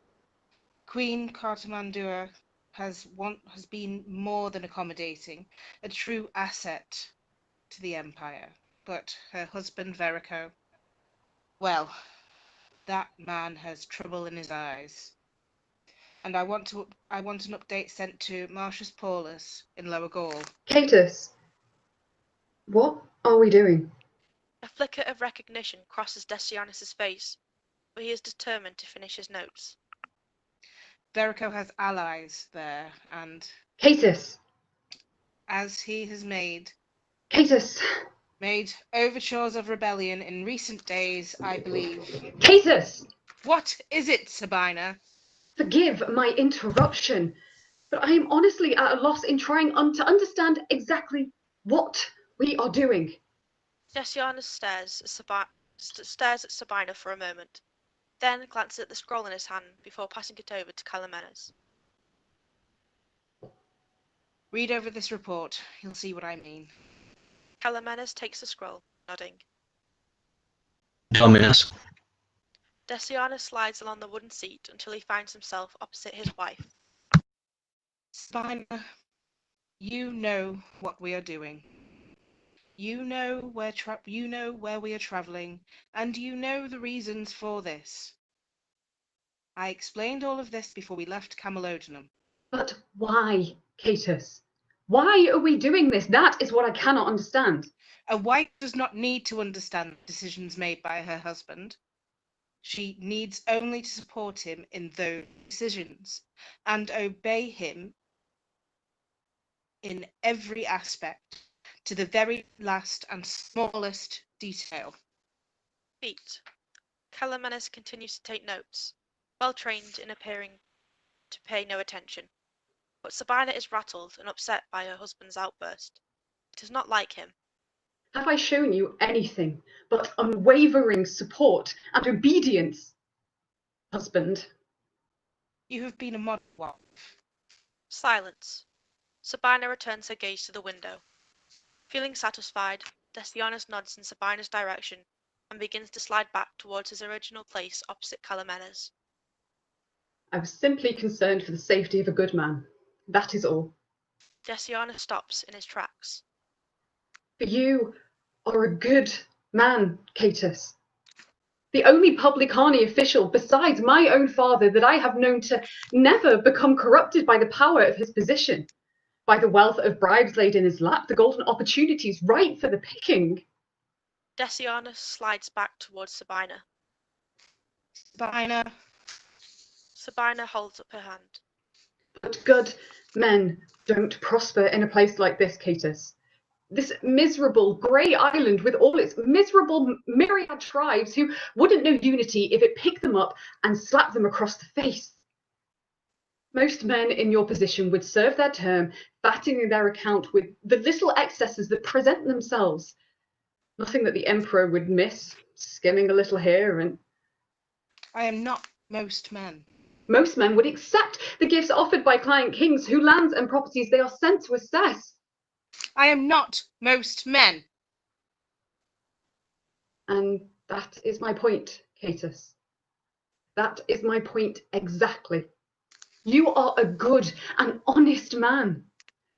Queen Cartamandua has been more than accommodating, a true asset to the Empire. But her husband Verico, well, that man has trouble in his eyes. And I want an update sent to Marcius Paulus in Lower Gaul. Catus, what are we doing? A flicker of recognition crosses Decianus' face, but he is determined to finish his notes. Verico has allies there, and Catus! As he has made overtures of rebellion in recent days, I believe. Catus! What is it, Sabina? Forgive my interruption, but I am honestly at a loss in trying to understand exactly what we are doing. Decianus stares at Sabina for a moment, then glances at the scroll in his hand before passing it over to Calamenes. Read over this report. You'll see what I mean. Calamenes takes the scroll, nodding. Dominus. Decianus slides along the wooden seat until he finds himself opposite his wife. Sabina, you know what we are doing. You know where we are traveling, and you know the reasons for this. I explained all of this before we left Camalodunum. But why, Catus? Why are we doing this? That is what I cannot understand. A wife does not need to understand decisions made by her husband. She needs only to support him in those decisions and obey him in every aspect, to the very last and smallest detail. Feet. Calamenes continues to take notes, well trained in appearing to pay no attention. But Sabina is rattled and upset by her husband's outburst. It does not like him. Have I shown you anything but unwavering support and obedience, husband? You have been a model wife. Silence. Sabina returns her gaze to the window. Feeling satisfied, Decianus nods in Sabina's direction and begins to slide back towards his original place opposite Calamenes. I was simply concerned for the safety of a good man. That is all. Decianus stops in his tracks. But you are a good man, Catus. The only publicani official besides my own father that I have known to never become corrupted by the power of his position, by the wealth of bribes laid in his lap, the golden opportunities ripe for the picking. Decianus slides back towards Sabina. Sabina holds up her hand. But good men don't prosper in a place like this, Catus. This miserable grey island with all its miserable myriad tribes who wouldn't know unity if it picked them up and slapped them across the face. Most men in your position would serve their term, fattening their account with the little excesses that present themselves. Nothing that the emperor would miss, skimming a little here and... I am not most men. Most men would accept the gifts offered by client kings whose lands and properties they are sent to assess. I am not most men. And that is my point, Catus. That is my point exactly. You are a good and honest man.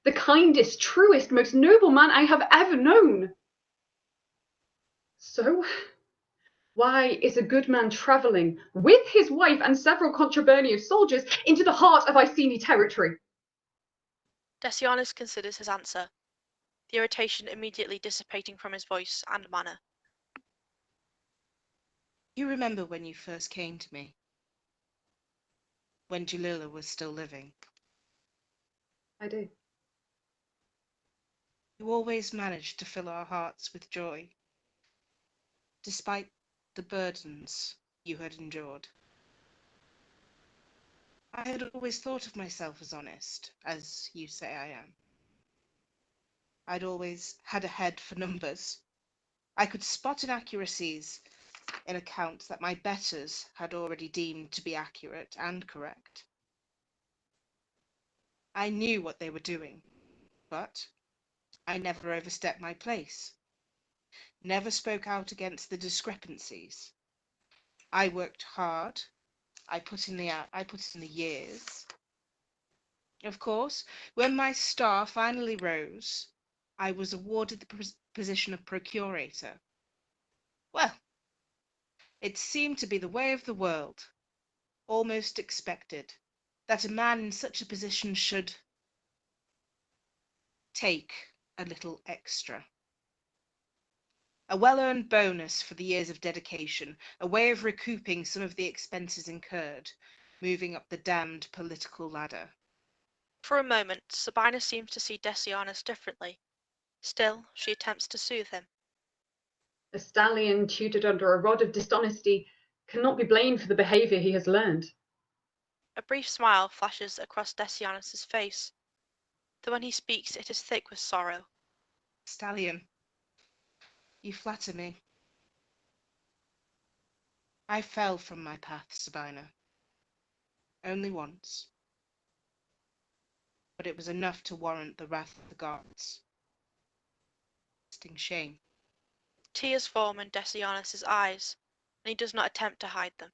The kindest, truest, most noble man I have ever known. So, why is a good man travelling with his wife and several contubernious soldiers into the heart of Iceni territory? Decianus considers his answer. the irritation immediately dissipating from his voice and manner. You remember when you first came to me? When Jalila was still living? I do. You always managed to fill our hearts with joy, despite the burdens you had endured. I had always thought of myself as honest, as you say I am. I'd always had a head for numbers. I could spot inaccuracies in accounts that my betters had already deemed to be accurate and correct. I knew what they were doing, but I never overstepped my place, never spoke out against the discrepancies. I worked hard. I put in the years. Of course, when my star finally rose, I was awarded the position of procurator. Well, it seemed to be the way of the world, almost expected, that a man in such a position should take a little extra. A well-earned bonus for the years of dedication, a way of recouping some of the expenses incurred, moving up the damned political ladder. For a moment, Sabina seems to see Decianus differently. Still, she attempts to soothe him. A stallion tutored under a rod of dishonesty cannot be blamed for the behaviour he has learned. A brief smile flashes across Decianus's face, though when he speaks it is thick with sorrow. Stallion, you flatter me. I fell from my path, Sabina. Only once. But it was enough to warrant the wrath of the gods. Lasting shame. Tears form in Decianus's eyes, and he does not attempt to hide them.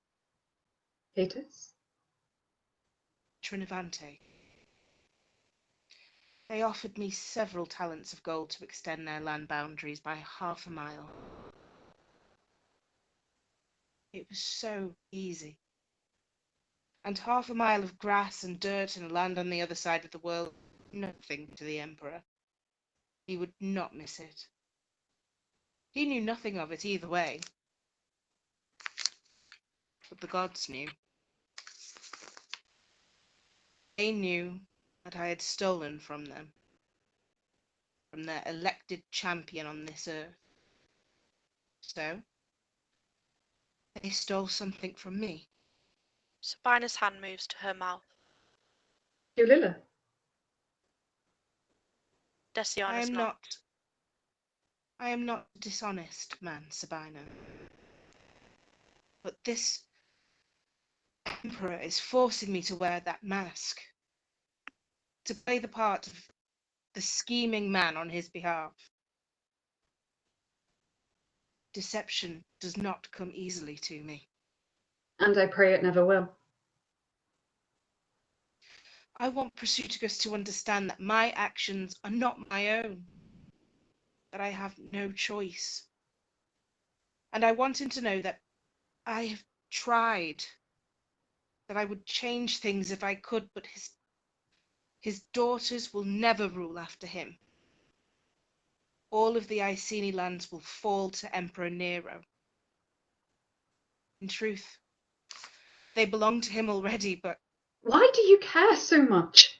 Catus? Trinivante. They offered me several talents of gold to extend their land boundaries by 1/2 a mile. It was so easy. And 1/2 a mile of grass and dirt and land on the other side of the world, nothing to the Emperor. He would not miss it. He knew nothing of it either way. But the gods knew. They knew that I had stolen from them, from their elected champion on this earth. So, they stole something from me. Sabina's hand moves to her mouth. Jalila? Decianus nods. I am not a dishonest man, Sabina. But this Emperor is forcing me to wear that mask, to play the part of the scheming man on his behalf. Deception does not come easily to me. And I pray it never will. I want Prasutagus to understand that my actions are not my own, that I have no choice. And I want him to know that I have tried, that I would change things if I could, but his daughters will never rule after him. All of the Iceni lands will fall to Emperor Nero. In truth, they belong to him already, but... Why do you care so much?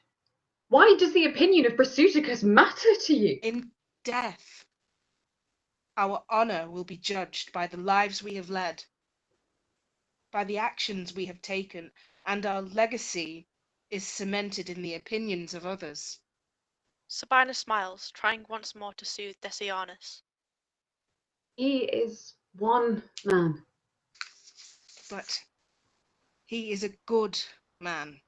Why does the opinion of Prasutagus matter to you? In death, our honor will be judged by the lives we have led, by the actions we have taken, and our legacy is cemented in the opinions of others. Sabina smiles, trying once more to soothe Decianus. He is one man. But he is a good man.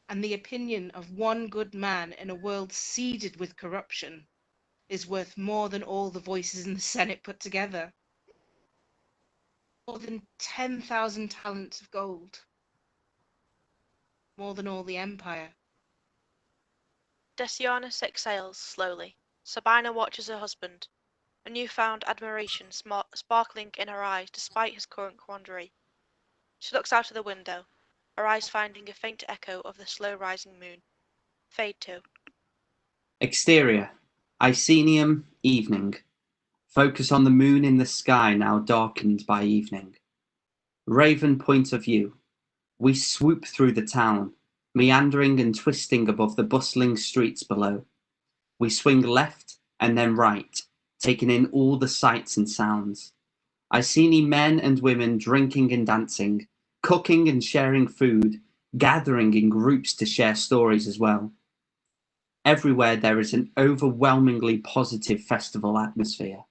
And the opinion of one good man in a world seeded with corruption is worth more than all the voices in the Senate put together. More than 10,000 talents of gold. More than all the empire. Decianus exhales slowly. Sabina watches her husband, a newfound admiration sparkling in her eyes despite his current quandary. She looks out of the window, her eyes finding a faint echo of the slow rising moon. Fade to. Exterior, Icenium, evening. Focus on the moon in the sky now darkened by evening. Raven point of view. We swoop through the town, meandering and twisting above the bustling streets below. We swing left and then right, taking in all the sights and sounds. Iceni men and women drinking and dancing, cooking and sharing food, gathering in groups to share stories as well. Everywhere there is an overwhelmingly positive festival atmosphere.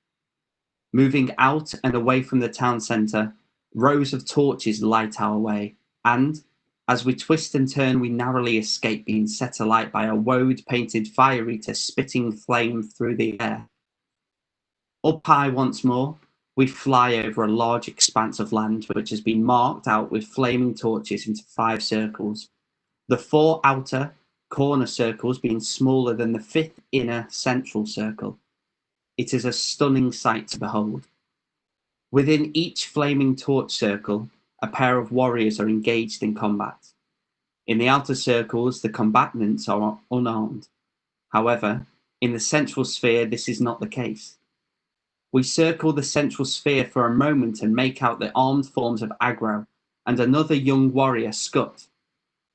Moving out and away from the town centre, rows of torches light our way, and, as we twist and turn, we narrowly escape being set alight by a woad-painted fire eater spitting flame through the air. Up high once more, we fly over a large expanse of land which has been marked out with flaming torches into 5 circles, the 4 outer corner circles being smaller than the 5th inner central circle. It is a stunning sight to behold. Within each flaming torch circle, a pair of warriors are engaged in combat. In the outer circles, the combatants are unarmed. However, in the central sphere, this is not the case. We circle the central sphere for a moment and make out the armed forms of Agro and another young warrior, Scut.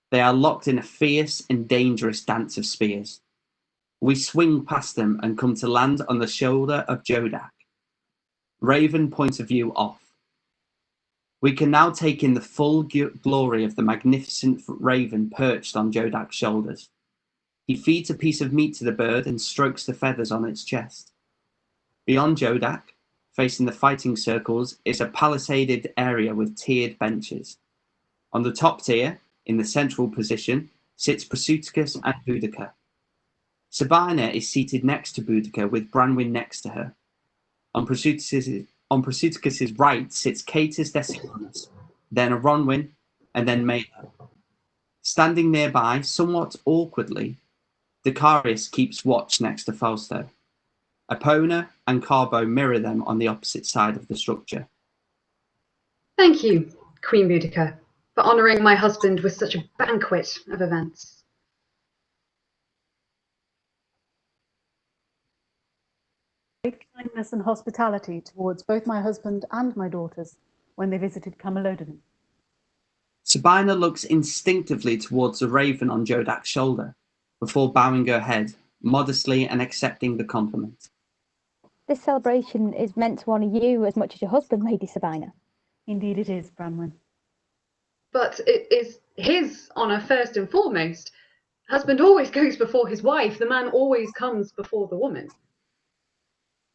They are locked in a fierce and dangerous dance of spears. We swing past them and come to land on the shoulder of Jodak. Raven point of view off. We can now take in the full glory of the magnificent raven perched on Jodak's shoulders. He feeds a piece of meat to the bird and strokes the feathers on its chest. Beyond Jodak, facing the fighting circles, is a palisaded area with tiered benches. On the top tier, in the central position, sits Prasutagus and Boudica. Sabina is seated next to Boudica with Branwyn next to her. On Prasutagus' right sits Catus Decianus, then Aronwyn, and then Mela. Standing nearby, somewhat awkwardly, Decarius keeps watch next to Fausto. Epona and Carbo mirror them on the opposite side of the structure. Thank you, Queen Boudica, for honouring my husband with such a banquet of events. Great kindness and hospitality towards both my husband and my daughters when they visited Camalodunum. Sabina looks instinctively towards the raven on Jodak's shoulder, before bowing her head, modestly and accepting the compliment. This celebration is meant to honour you as much as your husband, Lady Sabina. Indeed it is, Branwyn. But it is his honour first and foremost. Husband always goes before his wife. The man always comes before the woman.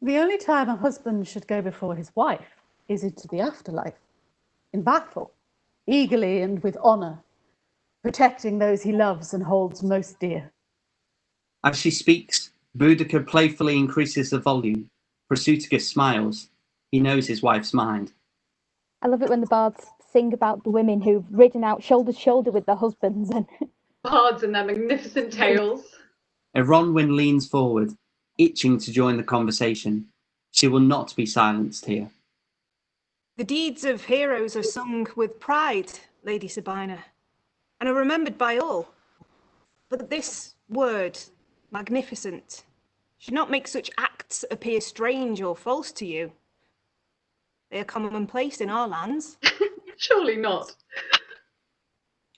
The only time a husband should go before his wife is into the afterlife, in battle, eagerly and with honour, protecting those he loves and holds most dear. As she speaks, Boudica playfully increases the volume. Prasutagus smiles. He knows his wife's mind. I love it when the bards sing about the women who've ridden out shoulder to shoulder with their husbands and bards and their magnificent tales. Aronwyn leans forward, itching to join the conversation. She will not be silenced here. The deeds of heroes are sung with pride, Lady Sabina, and are remembered by all. But this word, magnificent, should not make such acts appear strange or false to you. They are commonplace in our lands. Surely not.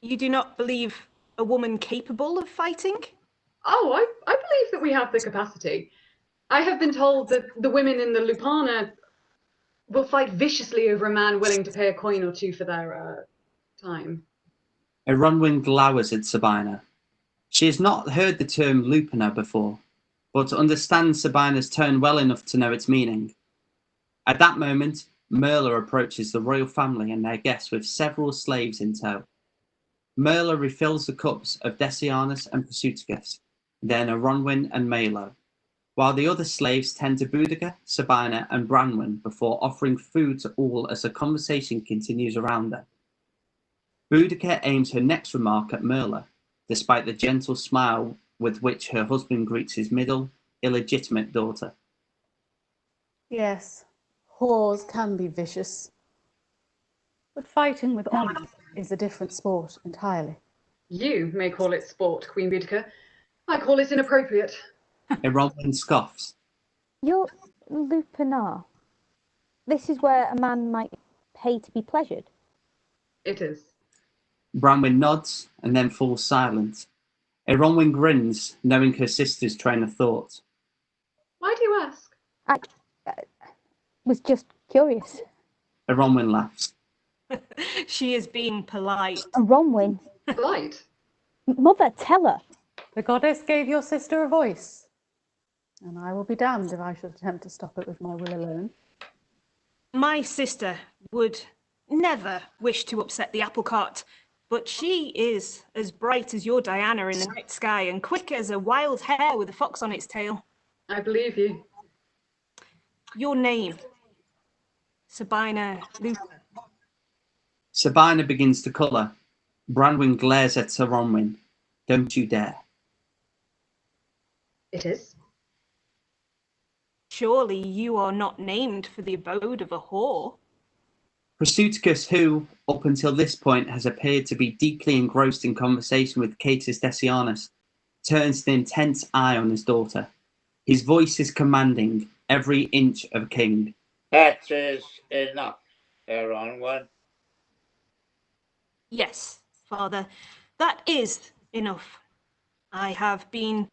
You do not believe a woman capable of fighting? Oh, I believe that we have the capacity. I have been told that the women in the Lupana will fight viciously over a man willing to pay a coin or two for their time. Aronwyn glowers at Sabina. She has not heard the term Lupana before, but understands Sabina's tone well enough to know its meaning. At that moment, Merla approaches the royal family and their guests with several slaves in tow. Merla refills the cups of Decianus and Prasutagus, then Aronwyn and Melo, while the other slaves tend to Boudica, Sabina and Branwyn before offering food to all as the conversation continues around them. Boudica aims her next remark at Merla, despite the gentle smile with which her husband greets his middle, illegitimate daughter. Yes, whores can be vicious, but fighting with honour is a different sport entirely. You may call it sport, Queen Boudica. I call it inappropriate. Eronwyn scoffs. You're Lupinar. This is where a man might pay to be pleasured. It is. Branwen nods and then falls silent. Eronwyn grins, knowing her sister's train of thought. Why do you ask? I was just curious. Eronwyn laughs. She is being polite. Eronwyn. Polite? Mother, tell her. The goddess gave your sister a voice, and I will be damned if I should attempt to stop it with my will alone. My sister would never wish to upset the apple cart, but she is as bright as your Diana in the night sky and quick as a wild hare with a fox on its tail. I believe you. Your name, Sabina Lupa. Sabina begins to colour. Branwen glares at Eronwyn. Don't you dare. It is. Surely you are not named for the abode of a whore. Prasutagus, who, up until this point, has appeared to be deeply engrossed in conversation with Catus Decianus, turns an intense eye on his daughter. His voice is commanding every inch of king. That is enough, Eronwyn. Yes, father, that is enough. I have been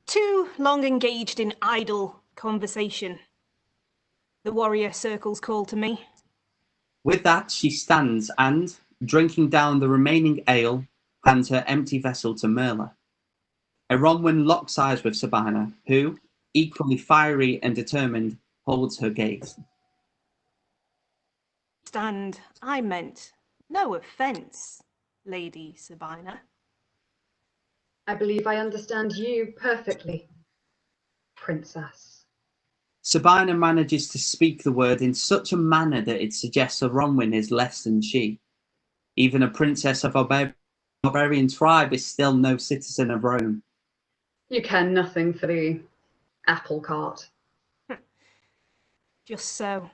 too long engaged in idle conversation. The warrior circles call to me. With that, she stands and, drinking down the remaining ale, hands her empty vessel to Merla. Eronwyn locks eyes with Sabina, who, equally fiery and determined, holds her gaze. Stand, I meant no offence, Lady Sabina. I believe I understand you perfectly, Princess. Sabina manages to speak the word in such a manner that it suggests Eronwyn is less than she. Even a princess of a barbarian tribe is still no citizen of Rome. You care nothing for the apple cart. Just so.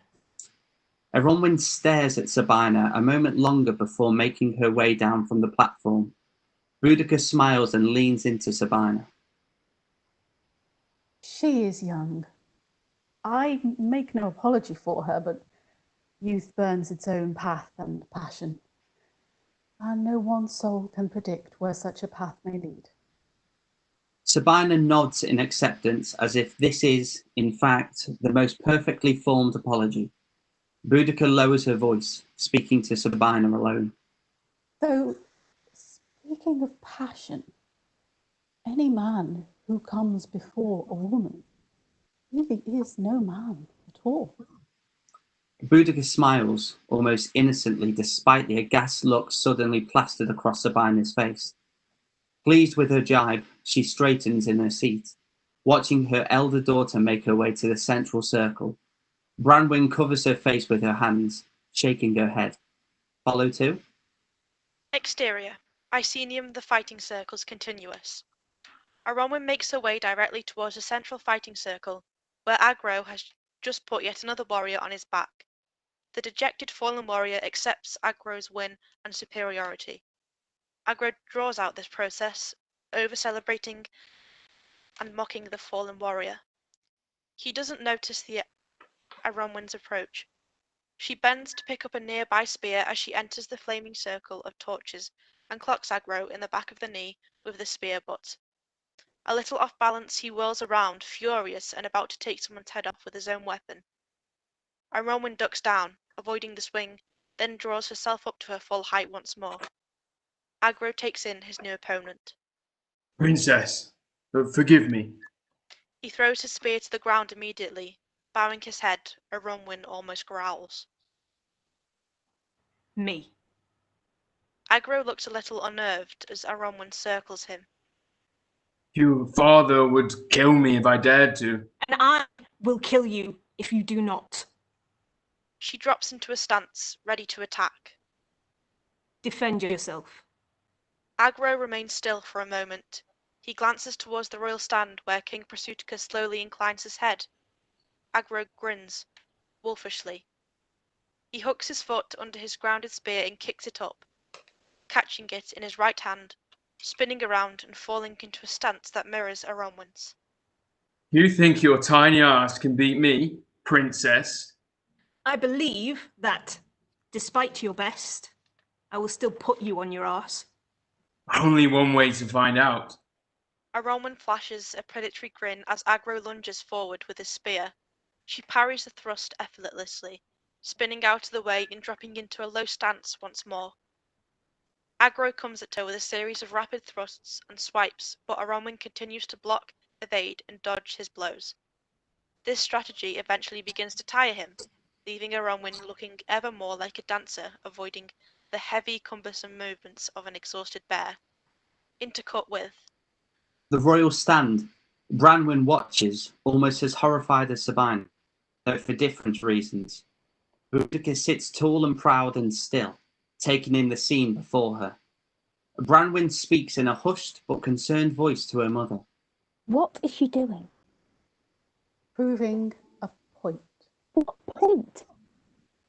Eronwyn stares at Sabina a moment longer before making her way down from the platform. Boudica smiles and leans into Sabina. She is young. I make no apology for her, but youth burns its own path and passion, and no one soul can predict where such a path may lead. Sabina nods in acceptance, as if this is, in fact, the most perfectly formed apology. Boudica lowers her voice, speaking to Sabina alone. Though, speaking of passion, any man who comes before a woman really is no man at all. Boudica smiles, almost innocently, despite the aghast look suddenly plastered across Sabina's face. Pleased with her jibe, she straightens in her seat, watching her elder daughter make her way to the central circle. Branwen covers her face with her hands, shaking her head. Follow too? Exterior. Icenium, the fighting circles continuous. Eronwyn makes her way directly towards the central fighting circle, where Agro has just put yet another warrior on his back. The dejected fallen warrior accepts Agro's win and superiority. Agro draws out this process, over-celebrating and mocking the fallen warrior. He doesn't notice the Eronwyn's approach. She bends to pick up a nearby spear as she enters the flaming circle of torches and clocks Agro in the back of the knee with the spear butt. A little off balance, he whirls around, furious and about to take someone's head off with his own weapon. Eronwyn ducks down, avoiding the swing, then draws herself up to her full height once more. Agro takes in his new opponent. Princess, forgive me. He throws his spear to the ground immediately. Bowing his head, Eronwyn almost growls. Me. Agro looks a little unnerved as Eronwyn circles him. Your father would kill me if I dared to. And I will kill you if you do not. She drops into a stance, ready to attack. Defend yourself. Agro remains still for a moment. He glances towards the royal stand where King Prasutagus slowly inclines his head. Agro grins, wolfishly. He hooks his foot under his grounded spear and kicks it up, catching it in his right hand, spinning around and falling into a stance that mirrors Eronwyn's. You think your tiny ass can beat me, princess? I believe that, despite your best, I will still put you on your arse. Only one way to find out. Aronwen flashes a predatory grin as Agro lunges forward with his spear. She parries the thrust effortlessly, spinning out of the way and dropping into a low stance once more. Agro comes at her with a series of rapid thrusts and swipes, but Aronwen continues to block, evade, and dodge his blows. This strategy eventually begins to tire him, leaving Aronwen looking ever more like a dancer, avoiding the heavy, cumbersome movements of an exhausted bear. Intercut with The royal stand. Branwen watches, almost as horrified as Sabine, though for different reasons. Boudica sits tall and proud and still, taking in the scene before her. Branwen speaks in a hushed but concerned voice to her mother. What is she doing? Proving a point. What point?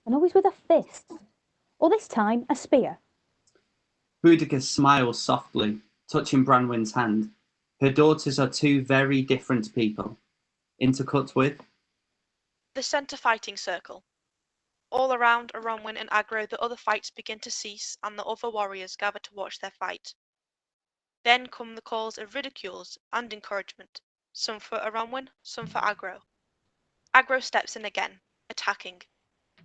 And always with a fist. Or this time, a spear. Boudica smiles softly, touching Branwen's hand. Her daughters are two very different people. Intercut with the centre fighting circle. All around Aronwen and Agro, the other fights begin to cease, and the other warriors gather to watch their fight. Then come the calls of ridicules and encouragement, some for Aronwen, some for Agro. Agro steps in again, attacking.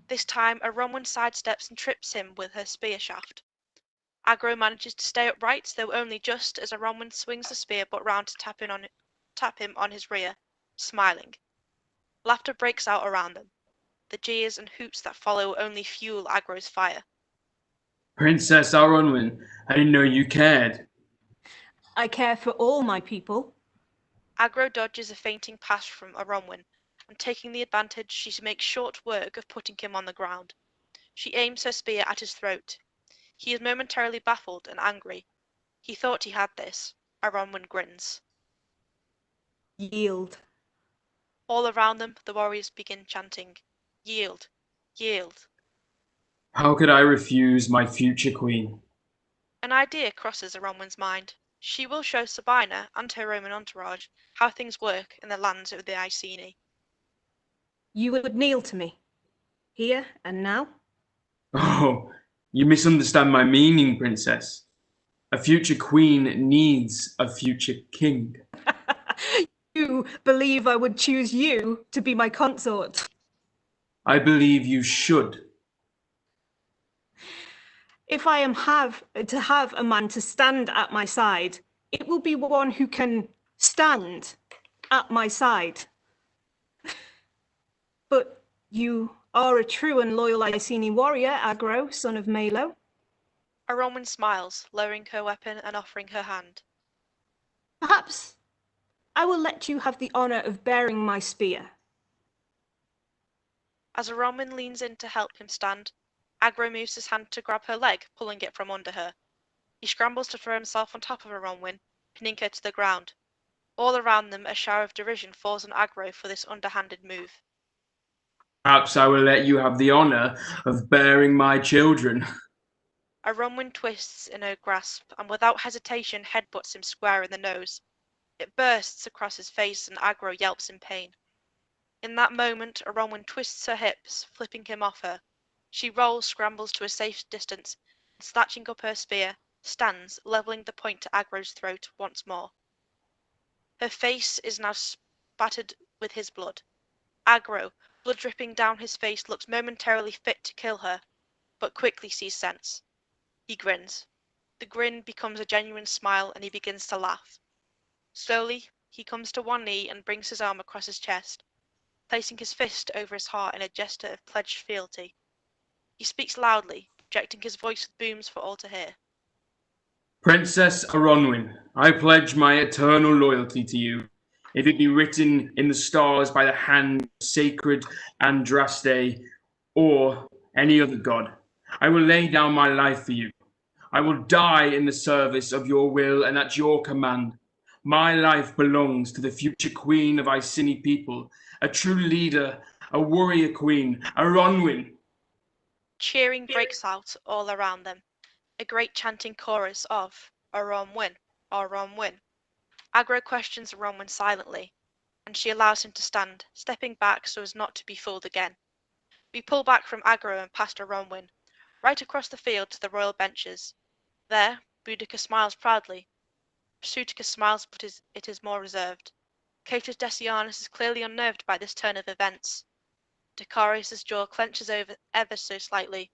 This time Aronwen sidesteps and trips him with her spear shaft. Agro manages to stay upright, though only just, as Aronwen swings the spear but round to tap him on his rear, smiling. Laughter breaks out around them. The jeers and hoots that follow only fuel Agro's fire. Princess Aronwen, I didn't know you cared. I care for all my people. Agro dodges a fainting pass from Aronwen, and taking the advantage, she makes short work of putting him on the ground. She aims her spear at his throat. He is momentarily baffled and angry. He thought he had this. Aronwen grins. Yield. All around them, the warriors begin chanting, "Yield, yield." How could I refuse my future queen? An idea crosses Aronwen's mind. She will show Sabina and her Roman entourage how things work in the lands of the Iceni. You would kneel to me, here and now? Oh, you misunderstand my meaning, princess. A future queen needs a future king. You believe I would choose you to be my consort? I believe you should. If I am to have a man to stand at my side, it will be one who can stand at my side. But you are a true and loyal Iceni warrior, Agro, son of Malo. Aronwen smiles, lowering her weapon and offering her hand. Perhaps I will let you have the honor of bearing my spear. As Aronwen leans in to help him stand, Agro moves his hand to grab her leg, pulling it from under her. He scrambles to throw himself on top of Aronwen, pinning her to the ground. All around them, a shower of derision falls on Agro for this underhanded move. Perhaps I will let you have the honor of bearing my children. Aronwen twists in her grasp and without hesitation headbutts him square in the nose. It bursts across his face and Agro yelps in pain. In that moment, Aronwen twists her hips, flipping him off her. She rolls, scrambles to a safe distance, and snatching up her spear, stands, levelling the point to Agro's throat once more. Her face is now spattered with his blood. Agro, blood dripping down his face, looks momentarily fit to kill her, but quickly sees sense. He grins. The grin becomes a genuine smile and he begins to laugh. Slowly, he comes to one knee and brings his arm across his chest, placing his fist over his heart in a gesture of pledged fealty. He speaks loudly, projecting his voice with booms for all to hear. Princess Aronwen, I pledge my eternal loyalty to you. If it be written in the stars by the hand of sacred Andraste or any other god, I will lay down my life for you. I will die in the service of your will and at your command. My life belongs to the future queen of Iceni people, a true leader, a warrior queen, Aronwen. Cheering breaks out all around them. A great chanting chorus of Aronwen, Aronwen. Agro questions Aronwen silently. and she allows him to stand, stepping back so as not to be fooled again. We pull back from Agro and past Aronwin, right across the field to the royal benches. There, Boudica smiles proudly. Prasutagus smiles, but it is more reserved. Catus Decianus is clearly unnerved by this turn of events. Decarius's jaw clenches ever so slightly,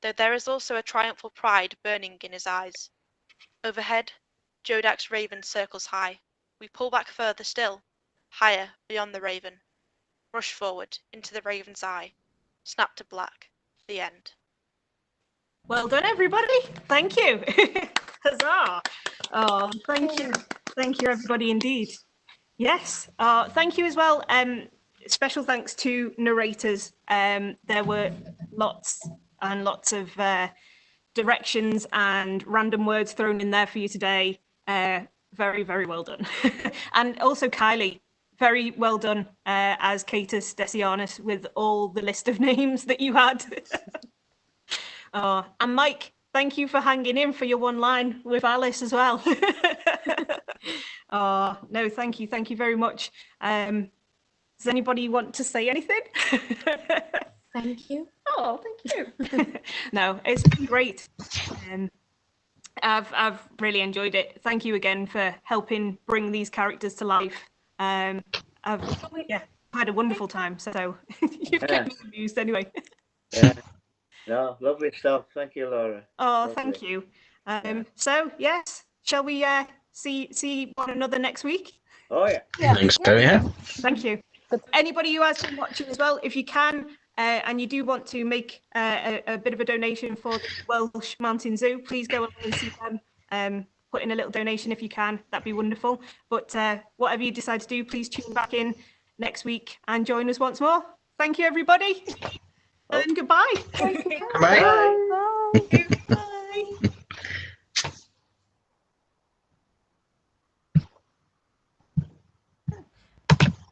though there is also a triumphal pride burning in his eyes. Overhead, Jodak's raven circles high. We pull back further still, higher, beyond the raven. Rush forward, into the raven's eye. Snap to black. The end. Well done, everybody. Thank you. Huzzah. Oh, thank you. Thank you, everybody, indeed. Yes. Thank you as well. Special thanks to narrators. There were lots and lots of directions and random words thrown in there for you today. Very, very well done. And also Kylie, very well done as Catus Decianus with all the list of names that you had. And Mike, thank you for hanging in for your one line with Alice as well. No, thank you. Thank you very much. Does anybody want to say anything? Thank you. Oh, thank you. No, it's been great. I've really enjoyed it. Thank you again for helping bring these characters to life. I've had a wonderful time. So you've kept me amused anyway. Yeah. No, lovely stuff. Thank you, Laura. Oh, Lovely. thank you. So yes, shall we see one another next week? Oh yeah. Thanks, yeah. Thank you. Anybody who has been watching as well, if you can, and you do want to make a bit of a donation for the Welsh Mountain Zoo, please go and see them. Put in a little donation if you can. That'd be wonderful. But whatever you decide to do, please tune back in next week and join us once more. Thank you, everybody. And goodbye. Bye. Bye.